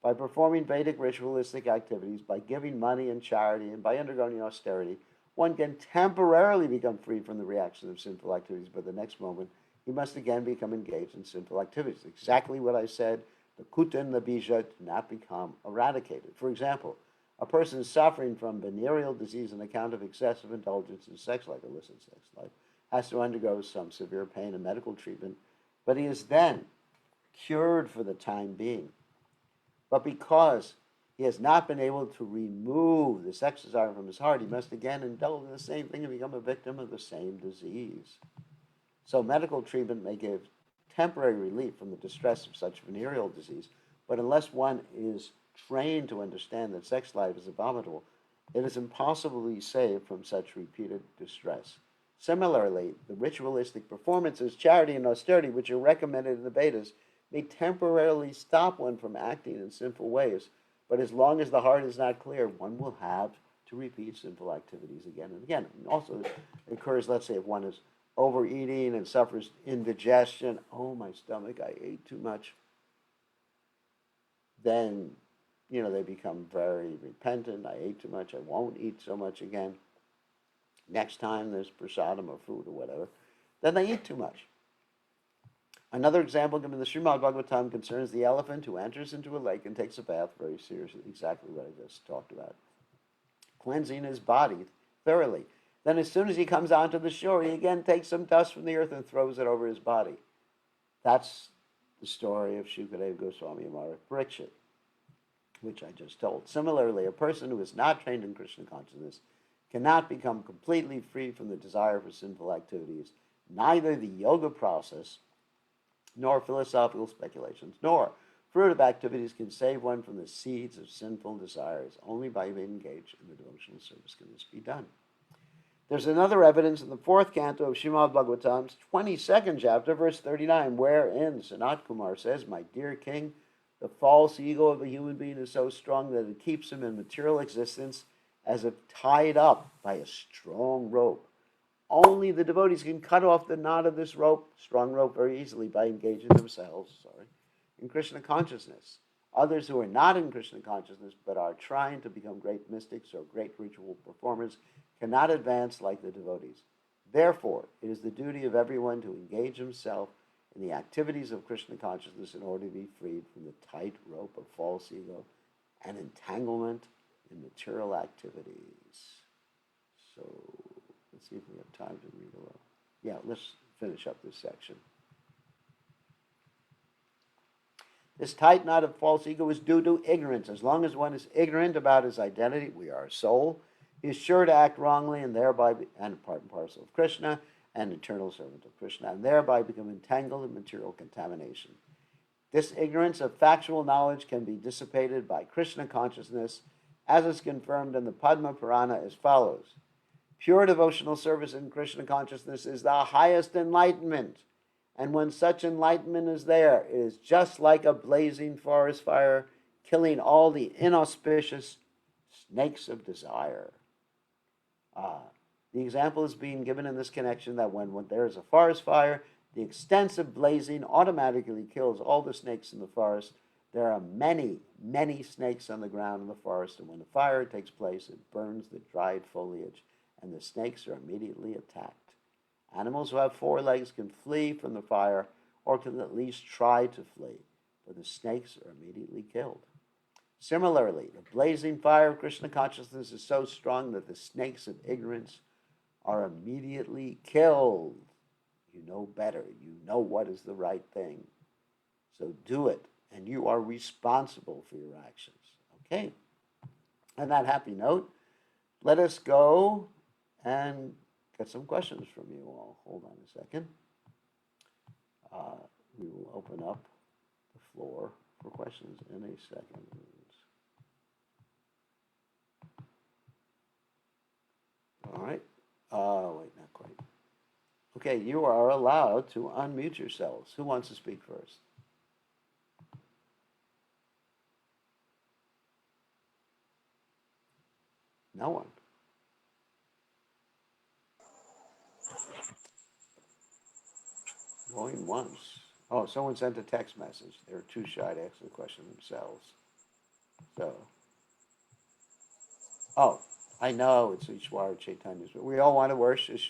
by performing Vedic ritualistic activities, by giving money and charity, and by undergoing austerity. One can temporarily become free from the reaction of sinful activities, but the next moment he must again become engaged in sinful activities. Exactly what I said, the kuta and the bija do not become eradicated. For example, a person suffering from venereal disease on account of excessive indulgence in sex life, illicit sex life, has to undergo some severe pain and medical treatment, but he is then cured for the time being. But because he has not been able to remove the sex desire from his heart, he must again indulge in the same thing and become a victim of the same disease. So medical treatment may give temporary relief from the distress of such venereal disease, but unless one is trained to understand that sex life is abominable, it is impossible to be saved from such repeated distress. Similarly, the ritualistic performances, charity, and austerity, which are recommended in the Vedas, may temporarily stop one from acting in sinful ways, but as long as the heart is not clear, one will have to repeat sinful activities again and again. And also, it occurs, let's say, if one is overeating and suffers indigestion, oh, my stomach, I ate too much, then, they become very repentant. I ate too much, I won't eat so much again. Next time there's prasadam or food or whatever, then they eat too much. Another example given in the Srimad Bhagavatam concerns the elephant who enters into a lake and takes a bath very seriously, exactly what I just talked about, cleansing his body thoroughly. Then as soon as he comes onto the shore, he again takes some dust from the earth and throws it over his body. That's the story of Shukadeva Goswami and Maharaj Parikshit, which I just told. Similarly, a person who is not trained in Krishna consciousness cannot become completely free from the desire for sinful activities. Neither the yoga process, nor philosophical speculations, nor fruitive activities can save one from the seeds of sinful desires. Only by being engaged in the devotional service can this be done. There's another evidence in the 4th canto of Srimad Bhagavatam's 22nd chapter, verse 39, wherein Sanat Kumar says, "My dear king, the false ego of a human being is so strong that it keeps him in material existence as if tied up by a strong rope. Only the devotees can cut off the knot of this rope, strong rope, very easily by engaging themselves, in Krishna consciousness. Others who are not in Krishna consciousness but are trying to become great mystics or great ritual performers cannot advance like the devotees. Therefore, it is the duty of everyone to engage himself in the activities of Krishna consciousness in order to be freed from the tight rope of false ego and entanglement in material activities." So, let's see if we have time to read a little. Yeah, let's finish up this section. This tight knot of false ego is due to ignorance. As long as one is ignorant about his identity, we are a soul, he is sure to act wrongly and thereby, and part and parcel of Krishna, an eternal servant of Krishna, and thereby become entangled in material contamination. This ignorance of factual knowledge can be dissipated by Krishna consciousness, as is confirmed in the Padma Purana as follows. Pure devotional service in Krishna consciousness is the highest enlightenment. And when such enlightenment is there, it is just like a blazing forest fire, killing all the inauspicious snakes of desire. The example is being given in this connection that when there is a forest fire, the extensive blazing automatically kills all the snakes in the forest. There are many, many snakes on the ground in the forest, and when the fire takes place, it burns the dried foliage, and the snakes are immediately attacked. Animals who have 4 legs can flee from the fire, or can at least try to flee, but the snakes are immediately killed. Similarly, the blazing fire of Krishna consciousness is so strong that the snakes of ignorance are immediately killed. You know better. You know what is the right thing. So do it, and you are responsible for your actions. Okay? On that happy note, let us go and get some questions from you all. Hold on a second. We will open up the floor for questions in a second. All right. Wait, not quite. Okay, you are allowed to unmute yourselves. Who wants to speak first? No one. Going once. Oh, someone sent a text message. They're too shy to ask the question themselves. So, oh, I know it's Ishwara Chaitanya. We all want to worship.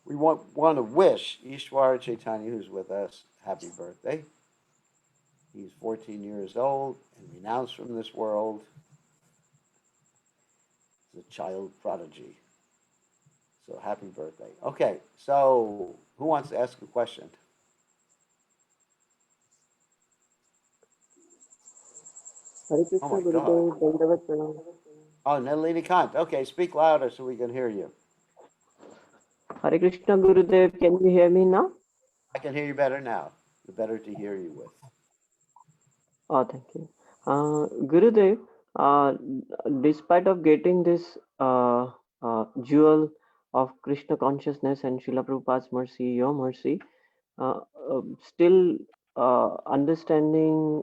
We want to wish Ishwara Chaitanya, who's with us, happy birthday. He's 14 years old and renounced from this world. He's a child prodigy. So happy birthday. Okay, so who wants to ask a question? Hare Oh Krishna my God. Gurudev, Dandavat Pranam. Oh, Nalini Kant. Okay, speak louder so we can hear you. Hare Krishna Gurudev, can you hear me now? I can hear you better now. The better to hear you with. Oh, thank you. Gurudev, despite of getting this jewel of Krishna consciousness and Srila Prabhupada's mercy, your mercy, still understanding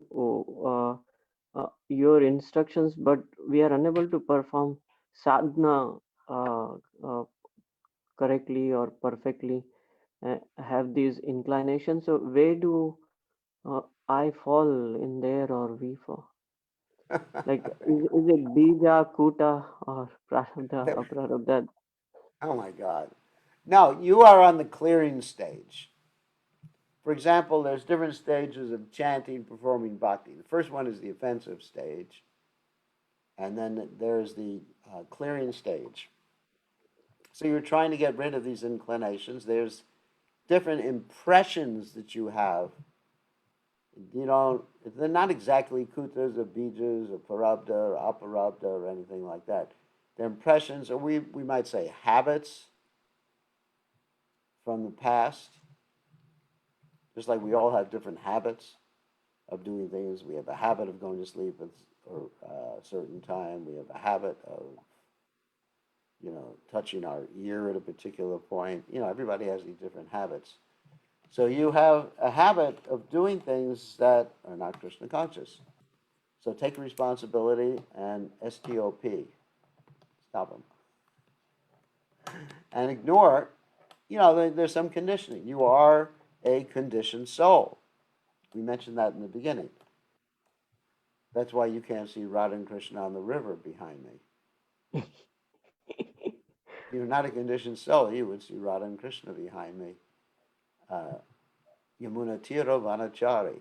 your instructions, but we are unable to perform sadhana uh, uh, correctly or perfectly, have these inclinations. So where do I fall in there or we fall? Like, is it bija, kuta, or prarabdha, aprarabdha? Oh my God. No, you are on the clearing stage. For example, there's different stages of chanting, performing bhakti. The first one is the offensive stage, and then there's the clearing stage. So you're trying to get rid of these inclinations. There's different impressions that you have. You know, they're not exactly kutas or bijas or parabda or aparabda or anything like that. They're impressions, or we might say habits from the past. Just like we all have different habits of doing things. We have a habit of going to sleep at a certain time. We have a habit of, touching our ear at a particular point. Everybody has these different habits. So you have a habit of doing things that are not Krishna conscious. So take responsibility and stop, stop them, and ignore. There's some conditioning. You are a conditioned soul. We mentioned that in the beginning. That's why you can't see Radha and Krishna on the river behind me. If you're not a conditioned soul, you would see Radha and Krishna behind me. Uh, Yamuna Tira Vanachari.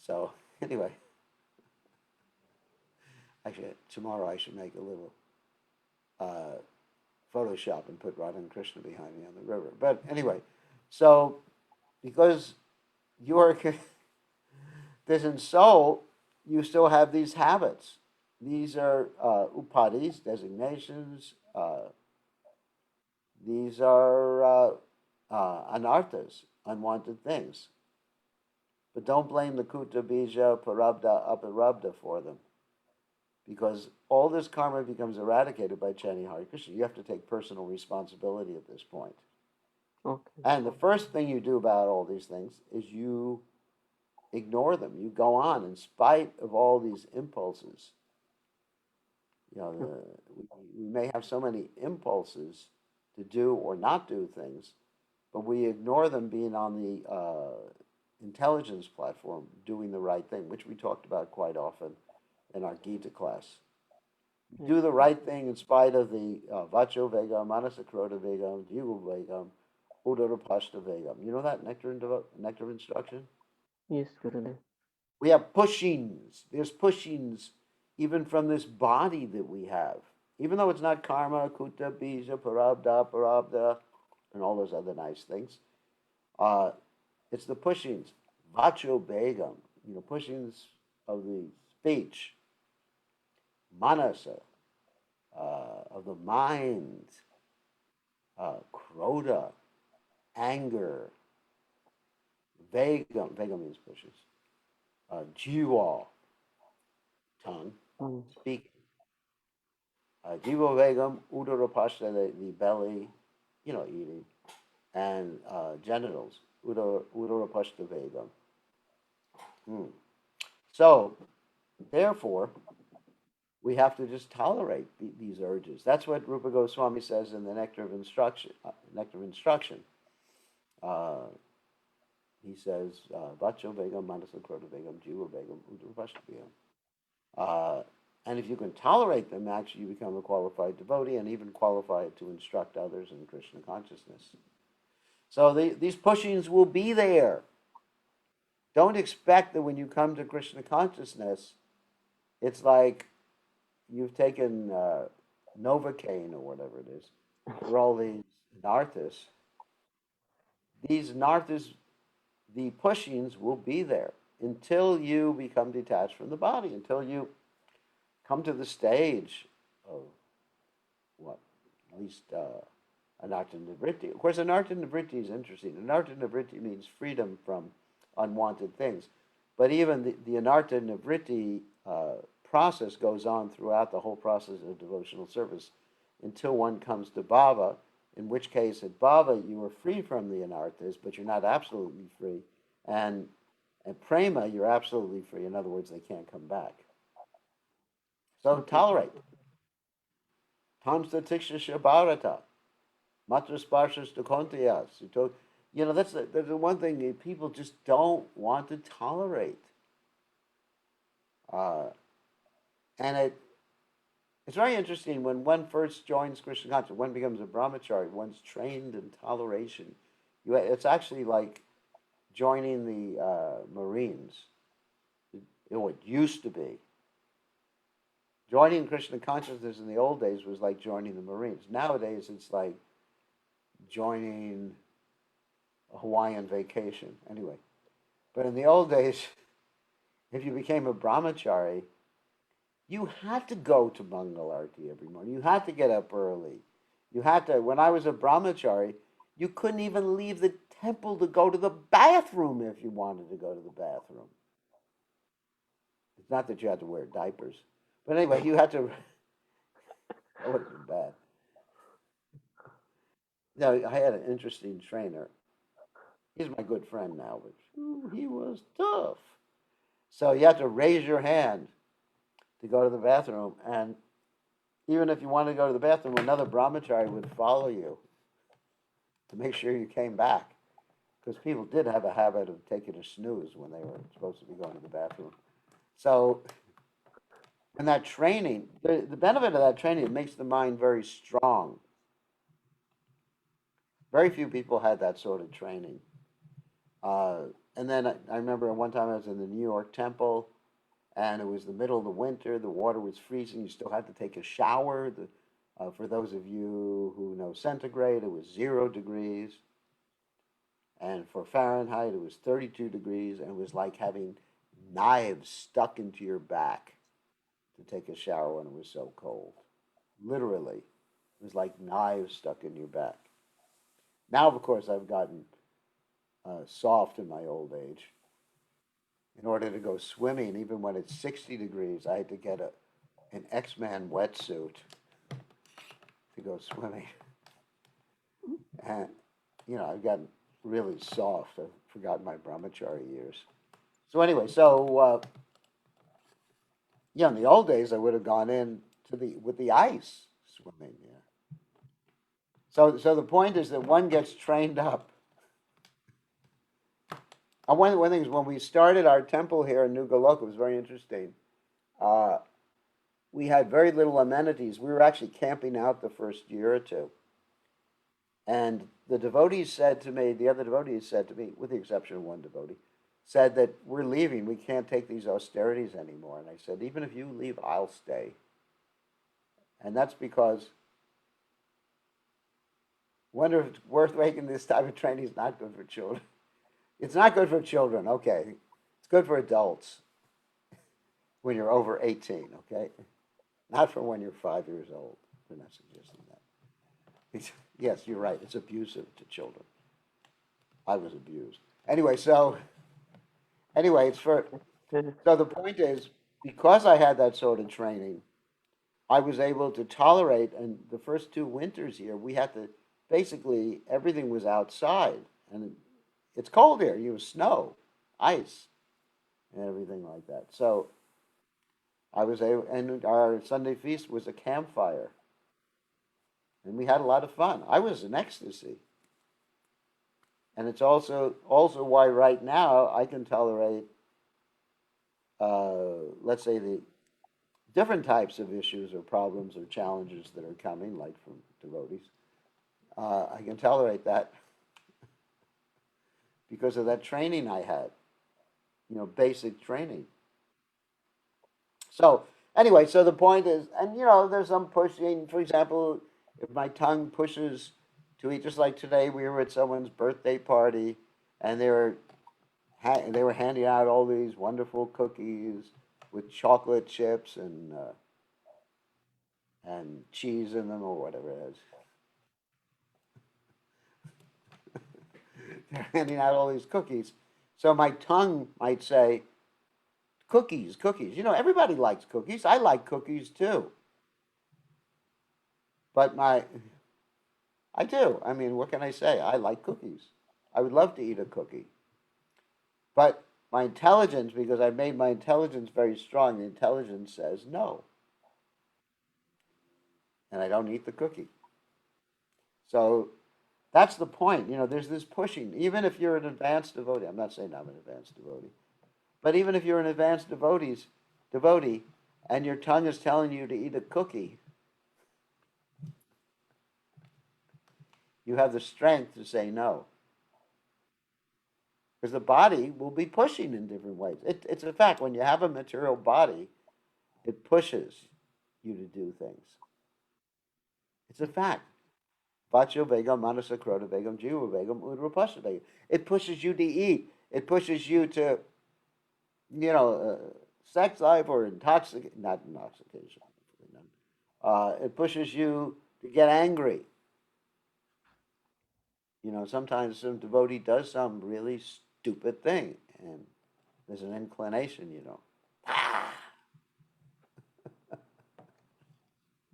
So, anyway, actually, tomorrow I should make a little uh, Photoshop and put Radha and Krishna behind me on the river. But anyway, so because you are a conditioned soul, you still have these habits. These are upadis, designations. These are anarthas, unwanted things. But don't blame the kuta, bija, parabda, aparabda for them. Because all this karma becomes eradicated by chanting Hare Krishna. You have to take personal responsibility at this point. Okay. And the first thing you do about all these things is you ignore them. You go on in spite of all these impulses. We may have so many impulses to do or not do things, but we ignore them being on the intelligence platform, doing the right thing, which we talked about quite often in our Gita class. Yeah. Do the right thing in spite of the vacho vegam, manasakrota vegam, jiva vegam, udarapashta vegam. You know that nectar of instruction? Yes, Gurudev. We have pushings. There's pushings even from this body that we have. Even though it's not karma, kuta, bija, parabda, and all those other nice things. Uh, it's the pushings. Vacho begam, pushings of the speech. Manasa, of the mind. Krodha, anger. Vegam means pushes. Jiva, tongue, Um, speak. Jiva vegam, udarapashta, the belly, eating. And genitals, udarapashta vegam. Hmm. So, therefore, We have to just tolerate these urges. That's what Rupa Goswami says in the Nectar of Instruction. Nectar of Instruction. Uh, he says, Vacho Begam, Manasa Krota Begam, Jiva Begam, Udurvashta Begam. And if you can tolerate them, actually you become a qualified devotee and even qualified to instruct others in Krishna consciousness. So these pushings will be there. Don't expect that when you come to Krishna consciousness, it's like you've taken Novocaine or whatever it is for all these narthas. These narthas, the pushings will be there until you become detached from the body, until you come to the stage of what, at least anartha nivritti. Of course, anartha nivritti is interesting. Anartha nivritti means freedom from unwanted things. But even the anartha nivritti process goes on throughout the whole process of devotional service until one comes to bhava, in which case at bhava you are free from the anarthas, but you're not absolutely free. And at prema, you're absolutely free. In other words, they can't come back. So Okay. tolerate. Tamsta tiksha shabharata. Matra sparshas dukontiyas. You know, that's the one thing that people just don't want to tolerate. Uh, and it's very interesting when one first joins Krishna consciousness, one becomes a brahmachari, one's trained in toleration. It's actually like joining the Marines. It used to be. Joining Krishna consciousness in the old days was like joining the Marines. Nowadays, it's like joining a Hawaiian vacation. Anyway, but in the old days, if you became a brahmachari, you had to go to Mangalarti every morning. You had to get up early. You had to. When I was a brahmachari, you couldn't even leave the temple to go to the bathroom if you wanted to go to the bathroom. It's not that you had to wear diapers, but anyway, you had to. That would have been bad. No, I had an interesting trainer. He's my good friend now, but he was tough. So you had to raise your hand to go to the bathroom, and even if you wanted to go to the bathroom, another brahmachari would follow you to make sure you came back. Because people did have a habit of taking a snooze when they were supposed to be going to the bathroom. So, and that training, the benefit of that training, it makes the mind very strong. Very few people had that sort of training. Uh, and then I remember one time I was in the New York temple, and it was the middle of the winter. The water was freezing. You still had to take a shower. For those of you who know centigrade, it was 0 degrees. And for Fahrenheit, it was 32 degrees. And it was like having knives stuck into your back to take a shower when it was so cold. Literally. It was like knives stuck in your back. Now, of course, I've gotten soft in my old age. In order to go swimming, even when it's 60 degrees, I had to get an X-Man wetsuit to go swimming. And, you know, I've gotten really soft. I've forgotten my brahmachari years. So anyway, yeah, in the old days, I would have gone in with the ice swimming. Yeah. So the point is that one gets trained up. And one thing is when we started our temple here in New Goloka, it was very interesting. Uh, we had very little amenities. We were actually camping out the first year or two. And the devotees said to me, the other devotees said to me, with the exception of one devotee, said that we're leaving. We can't take these austerities anymore. And I said, even if you leave, I'll stay. And that's because wonder if it's worth making this type of training is not good for children. It's not good for children, okay. It's good for adults when you're over 18, okay? Not for when you're 5 years old. We're not suggesting that. Yes, you're right. It's abusive to children. I was abused. Anyway, it's for, so the point is, because I had that sort of training, I was able to tolerate, and the first 2 winters here, we had to, basically, everything was outside, and it's cold here. You have snow, ice, and everything like that. So I was able, and our Sunday feast was a campfire, and we had a lot of fun. I was in ecstasy, and it's also why right now I can tolerate, let's say, the different types of issues or problems or challenges that are coming, like from devotees. I can tolerate that because of that training I had, basic training. So anyway, so the point is, and there's some pushing. For example, if my tongue pushes to eat, just like today, we were at someone's birthday party, and they were handing out all these wonderful cookies with chocolate chips and cheese in them or whatever it is. They're handing out all these cookies. So my tongue might say, cookies, cookies. Everybody likes cookies. I like cookies too. But I do. I mean, what can I say? I like cookies. I would love to eat a cookie. But my intelligence, because I've made my intelligence very strong, the intelligence says no. And I don't eat the cookie. So that's the point. There's this pushing. Even if you're an advanced devotee, I'm not saying I'm an advanced devotee, but even if you're an advanced devotee, and your tongue is telling you to eat a cookie, you have the strength to say no. Because the body will be pushing in different ways. It's a fact. When you have a material body, it pushes you to do things. It's a fact. Vacho vegam, manasakrota vegam, jiva vegam, udrapasha vegam. It pushes you to eat. It pushes you to, sex life or not intoxication. It pushes you to get angry. Sometimes some devotee does some really stupid thing, and there's an inclination.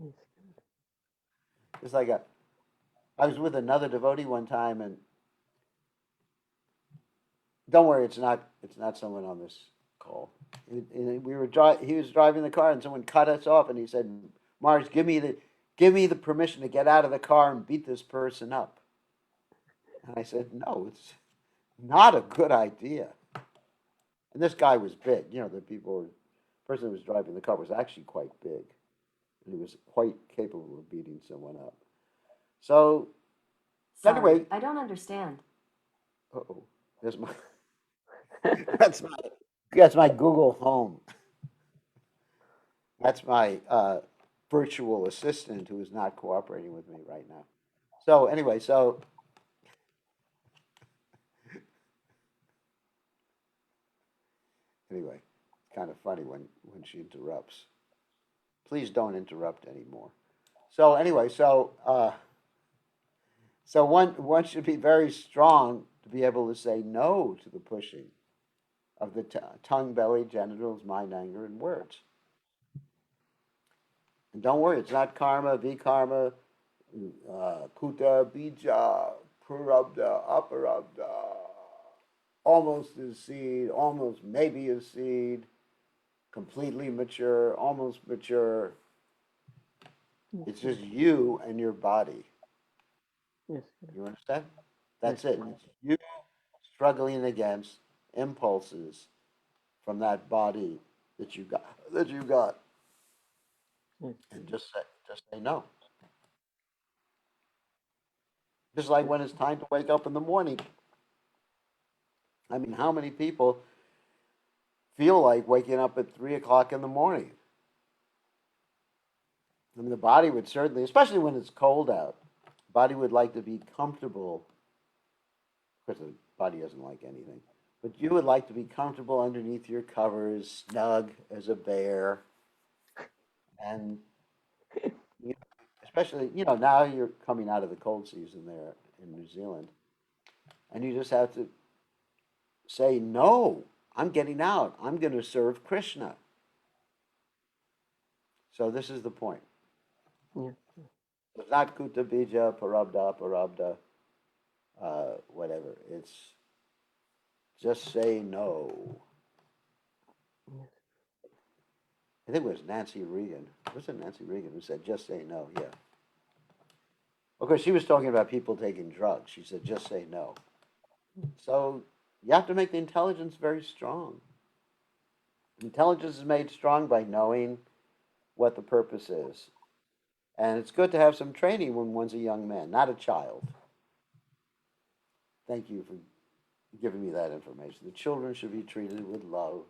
Yes. It's like I was with another devotee one time, and don't worry, it's not someone on this call. He was driving the car, and someone cut us off, and he said, "Mars, give me the permission to get out of the car and beat this person up." And I said, "No, it's not a good idea." And this guy was big. The person who was driving the car was actually quite big, and he was quite capable of beating someone up. So Sorry, anyway, I don't understand. oh, there's my that's my Google Home. That's my virtual assistant who is not cooperating with me right now. So anyway, it's kind of funny when she interrupts. Please don't interrupt anymore. So anyway, so one should be very strong to be able to say no to the pushing of the tongue, belly, genitals, mind, anger, and words. And don't worry, it's not karma, vikarma, kuta, bija, prarabdha, aparabdha. Almost is seed, almost maybe is seed, completely mature, almost mature. Yes. It's just you and your body. Yes. You understand? Yes. That's it. It's you struggling against impulses from that body that you got, Yes. and just say no. Just like Yes. when it's time to wake up in the morning. I mean, how many people feel like waking up at 3 o'clock in the morning? I mean, the body would certainly, especially when it's cold out, body would like to be comfortable. Of course, the body doesn't like anything, but you would like to be comfortable underneath your covers, snug as a bear, and you, especially now you're coming out of the cold season there in New Zealand, and you just have to say no. I'm getting out. I'm going to serve Krishna. So this is the point. Yes. It's not kuta bija parabda, whatever. It's just say no. Yes. I think it was Nancy Reagan. Was it Nancy Reagan who said, just say no? Yeah. Of course, she was talking about people taking drugs. She said, just say no. So you have to make the intelligence very strong. Intelligence is made strong by knowing what the purpose is. And it's good to have some training when one's a young man, not a child. Thank you for giving me that information. The children should be treated with love.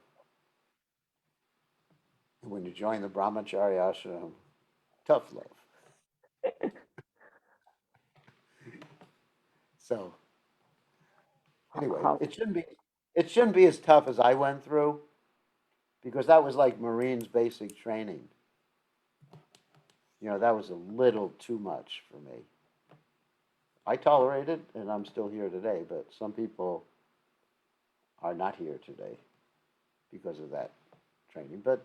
And when you join the brahmachari ashram, tough love. So anyway, How? it shouldn't be as tough as I went through because that was like Marines basic training. That was a little too much for me. I tolerated it, and I'm still here today, but some people are not here today because of that training. But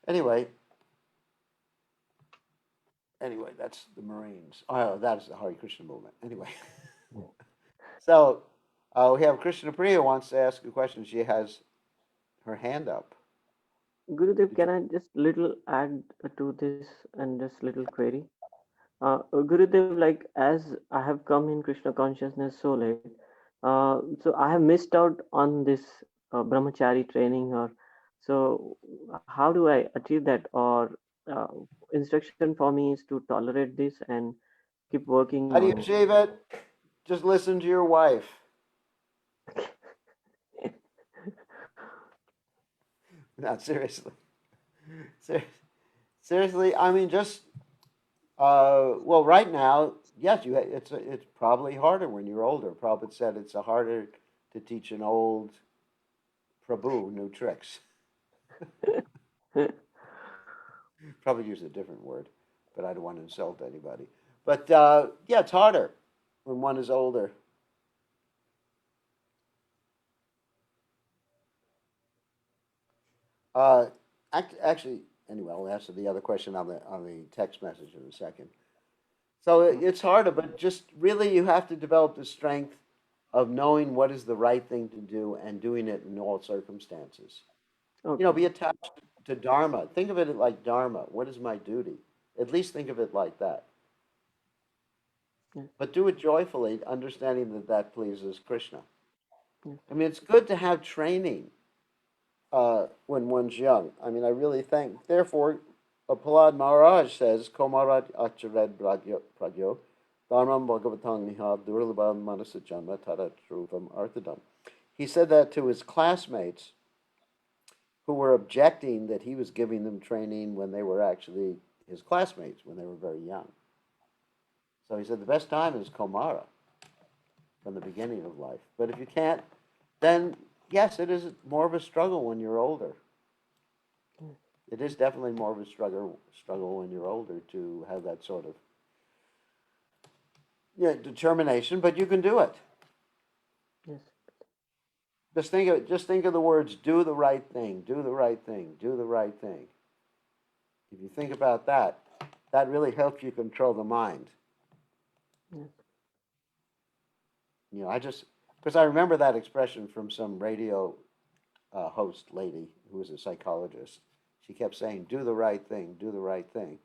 anyway, that's the Marines. Oh, that's the Hare Krishna movement. Anyway, so we have Krishna Priya wants to ask a question. She has her hand up. Gurudev, Did you? can I just little add to this and just little query? Gurudev, like as I have come in Krishna consciousness so late, so I have missed out on this brahmachari training, or so how do I achieve that? Or uh, instruction for me is to tolerate this and keep working How do you on it. achieve it? Just listen to your wife. Not seriously. Ser- Seriously, I mean, just well, right now, yes, it's probably harder when you're older. Prabhupada said it's harder to teach an old Prabhu new tricks. Probably use a different word, but I don't want to insult anybody. But yeah, it's harder when one is older. Uh, actually, anyway, I'll answer the other question on the text message in a second. So it's harder, but just really you have to develop the strength of knowing what is the right thing to do and doing it in all circumstances. Okay. Be attached to Dharma. Think of it like Dharma. What is my duty? At least think of it like that. Yes. But do it joyfully, understanding that that pleases Krishna. Yes. I mean, it's good to have training when one's young. I mean, I really think. Therefore, Prahlad Maharaj says, Komarat achared pragyo, dharmam bhagavatang niha durlabam manasajama taratruvam arthadam. He said that to his classmates who were objecting that he was giving them training when they were actually his classmates when they were very young. So he said the best time is Komara, from the beginning of life. But if you can't, then yes, it is more of a struggle when you're older. It is definitely more of a struggle when you're older to have that sort of determination, but you can do it. Yes. Just think of the words do the right thing, do the right thing, do the right thing. If you think about that, that really helps you control the mind. Yes. I just because I remember that expression from some radio host lady who was a psychologist. She kept saying, "Do the right thing, do the right thing,"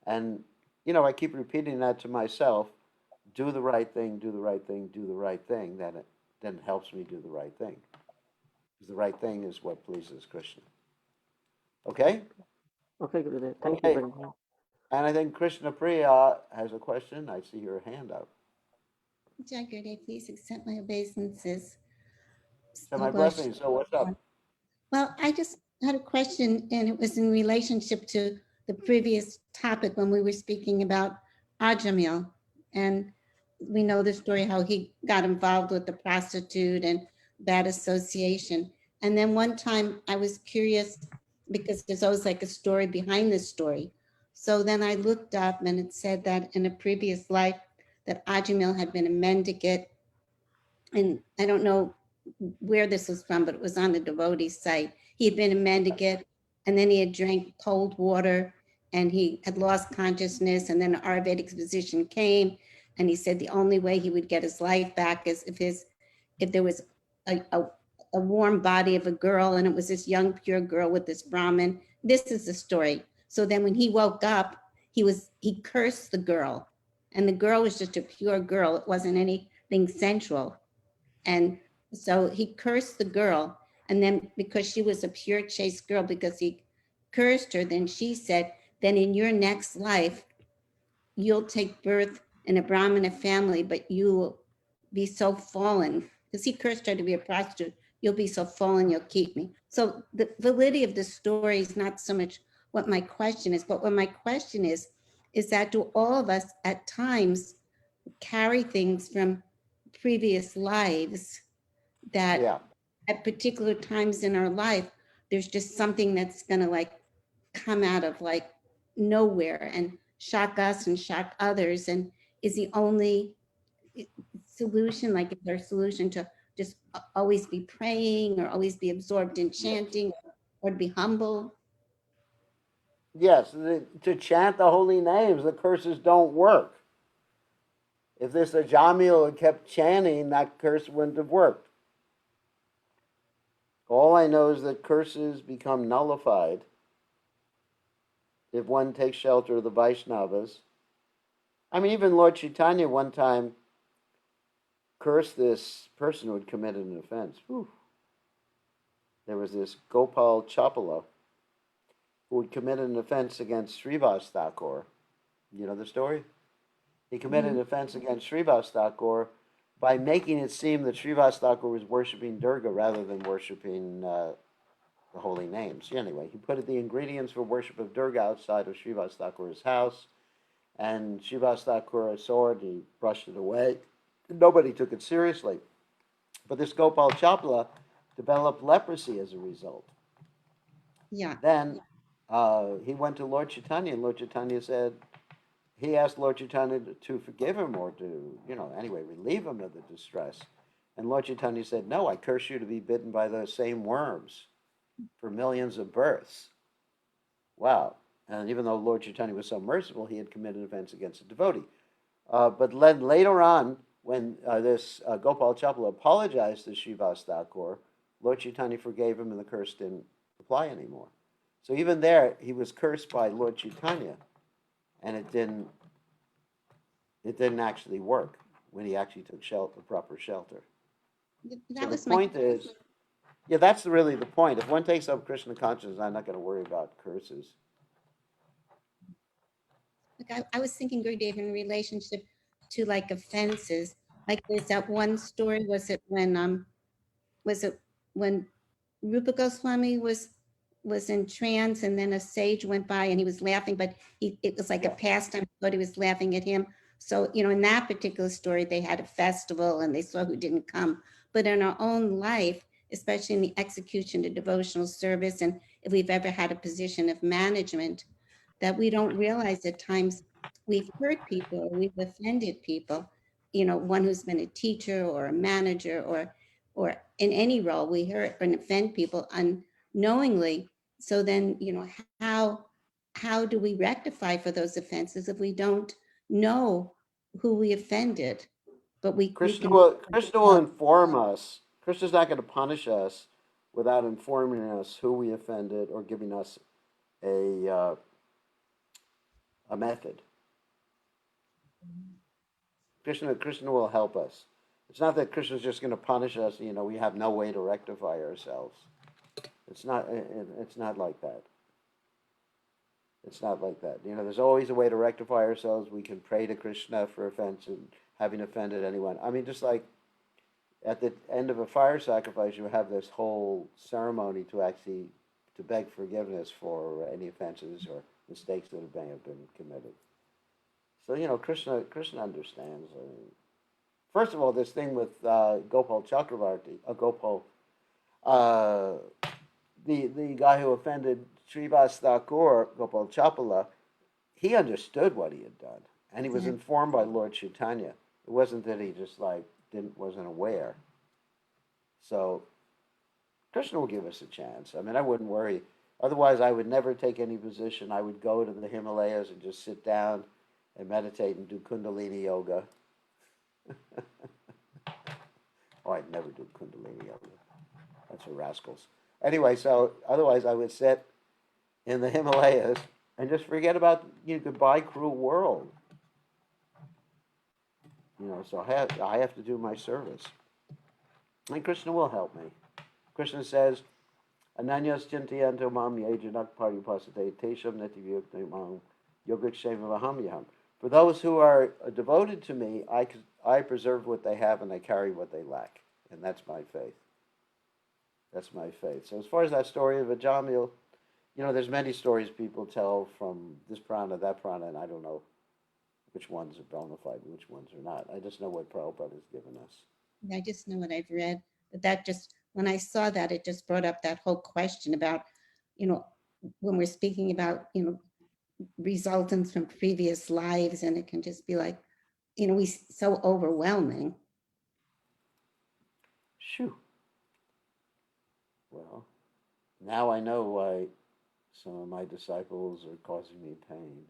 and I keep repeating that to myself. Do the right thing, do the right thing, do the right thing. Then it helps me do the right thing. Because the right thing is what pleases Krishna. Okay? Okay, Gurudev. Thank you Okay. very much. And I think Krishna Priya has a question. I see her hand up. Jagrude, please accept my obeisances. So Oh my gosh. blessings. So what's up? Well, I just had a question, and it was in relationship to the previous topic when we were speaking about Ajamil. And we know the story how he got involved with the prostitute and bad association. And then one time I was curious because there's always like a story behind this story. So then I looked up and it said that in a previous life that Ajamil had been a mendicant, and I don't know where this was from, but it was on the devotee site. He had been a mendicant, and then he had drank cold water, and he had lost consciousness. And then an Ayurvedic physician came, and he said the only way he would get his life back is if there was a warm body of a girl, and it was this young pure girl with this Brahmin, this is the story. So then when he woke up, he cursed the girl, and the girl was just a pure girl. It wasn't anything sensual. And so he cursed the girl. And then because she was a pure, chaste girl, because he cursed her, then she said, then in your next life, you'll take birth in a Brahmana family, but you will be so fallen, because he cursed her to be a prostitute. You'll be so fallen, you'll keep me. So the validity of the story is not so much what my question is, but what my question is that do all of us at times carry things from previous lives that Yeah. at particular times in our life, there's just something that's gonna like come out of like nowhere and shock us and shock others, and is the only solution, like is there a solution to just always be praying or always be absorbed in chanting or to be humble? Yes, to chant the holy names, the curses don't work. If this Ajamil had kept chanting, that curse wouldn't have worked. All I know is that curses become nullified if one takes shelter of the Vaishnavas. I mean, even Lord Chaitanya one time cursed this person who had committed an offense. Whew. There was this Gopal Chapala who had committed an offense against Srivas Thakur. You know the story? He committed an offense against Srivas Thakur by making it seem that Srivas Thakur was worshiping Durga rather than worshiping the holy names. Anyway, he put the ingredients for worship of Durga outside of Srivas Thakur's house, and Srivas Thakur saw it, he brushed it away. Nobody took it seriously. But this Gopal Chapla developed leprosy as a result. Yeah. Then he went to Lord Chaitanya, and Lord Chaitanya said, he asked Lord Chaitanya to forgive him or to, anyway, relieve him of the distress. And Lord Chaitanya said, no, I curse you to be bitten by the same worms for millions of births. Wow. And even though Lord Chaitanya was so merciful, he had committed offense against a devotee. But then later on, when this Gopal Chapala apologized to Srivas Thakur, Lord Chaitanya forgave him and the curse didn't apply anymore. So even there, he was cursed by Lord Chaitanya, and it didn't actually work when he actually took proper shelter. That So the was point is, yeah, that's really the point. If one takes up Krishna consciousness, I'm not going to worry about curses. like I was thinking, Gurudev, in relationship to like offenses. Like there's that one story, was it when Rupa Goswami was in trance, and then a sage went by and he was laughing, but it was like a pastime. He thought he was laughing at him. So, in that particular story, they had a festival and they saw who didn't come. But in our own life, especially in the execution of devotional service, and if we've ever had a position of management, that we don't realize at times we've hurt people or we've offended people. One who's been a teacher or a manager or in any role, we hurt and offend people unknowingly. So then, how do we rectify for those offenses if we don't know who we offended? But we Krishna can. will inform us. Krishna's not going to punish us without informing us who we offended or giving us a method. Krishna will help us. It's not that Krishna's just going to punish us. We have no way to rectify ourselves. It's not. It's not like that. It's not like that. There's always a way to rectify ourselves. We can pray to Krishna for offense and having offended anyone. I mean, just like at the end of a fire sacrifice, you have this whole ceremony to beg forgiveness for any offenses or mistakes that may have been committed. So Krishna understands. I mean, first of all, this thing with Gopal Chakravarti, uh, the guy who offended Srivas Thakur, Gopal Chapala, he understood what he had done, and he was informed by Lord Chaitanya. It wasn't that he just wasn't aware. So Krishna will give us a chance. I mean, I wouldn't worry. Otherwise, I would never take any position. I would go to the Himalayas and just sit down and meditate and do Kundalini yoga. Oh, I'd never do Kundalini yoga. That's for rascals. Anyway, so otherwise I would sit in the Himalayas and just forget about goodbye, cruel world. So I have to do my service. And Krishna will help me. Krishna says, Ananyas chintayanto mam yejanak paripasate tesham netivyukte mam yogakshema yam. For those who are devoted to me, I preserve what they have and I carry what they lack. And that's my faith. That's my faith. So as far as that story of Ajamil, there's many stories people tell from this prana, that prana, and I don't know which ones are bona fide, which ones are not. I just know what Prabhupada has given us. I just know what I've read. But that just, when I saw that, it just brought up that whole question about, when we're speaking about, resultants from previous lives, and it can just be like, so overwhelming. Shoo. Well, now I know why some of my disciples are causing me pain.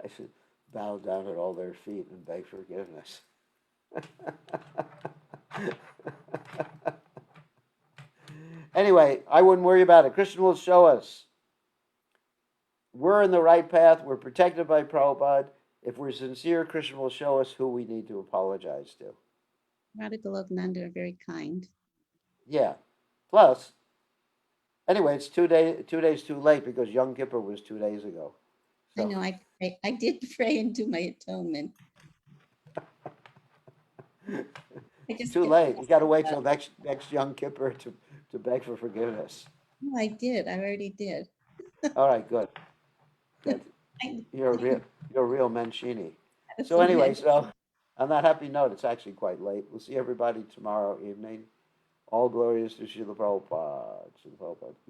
I should bow down at all their feet and beg forgiveness. Anyway, I wouldn't worry about it. Krishna will show us. We're in the right path. We're protected by Prabhupada. If we're sincere, Krishna will show us who we need to apologize to. Radha Goloknanda are very kind. Yeah. Plus, anyway, it's 2 days too late because Yom Kippur was 2 days ago. I know, I did pray and do my atonement. It's too late. You got to wait till next Yom Kippur to beg for forgiveness. No, I did. I already did. All right, good. Good. You're a real Menshini. So anyway, so on that happy note, it's actually quite late. We'll see everybody tomorrow evening. All glories to Srila Prabhupada.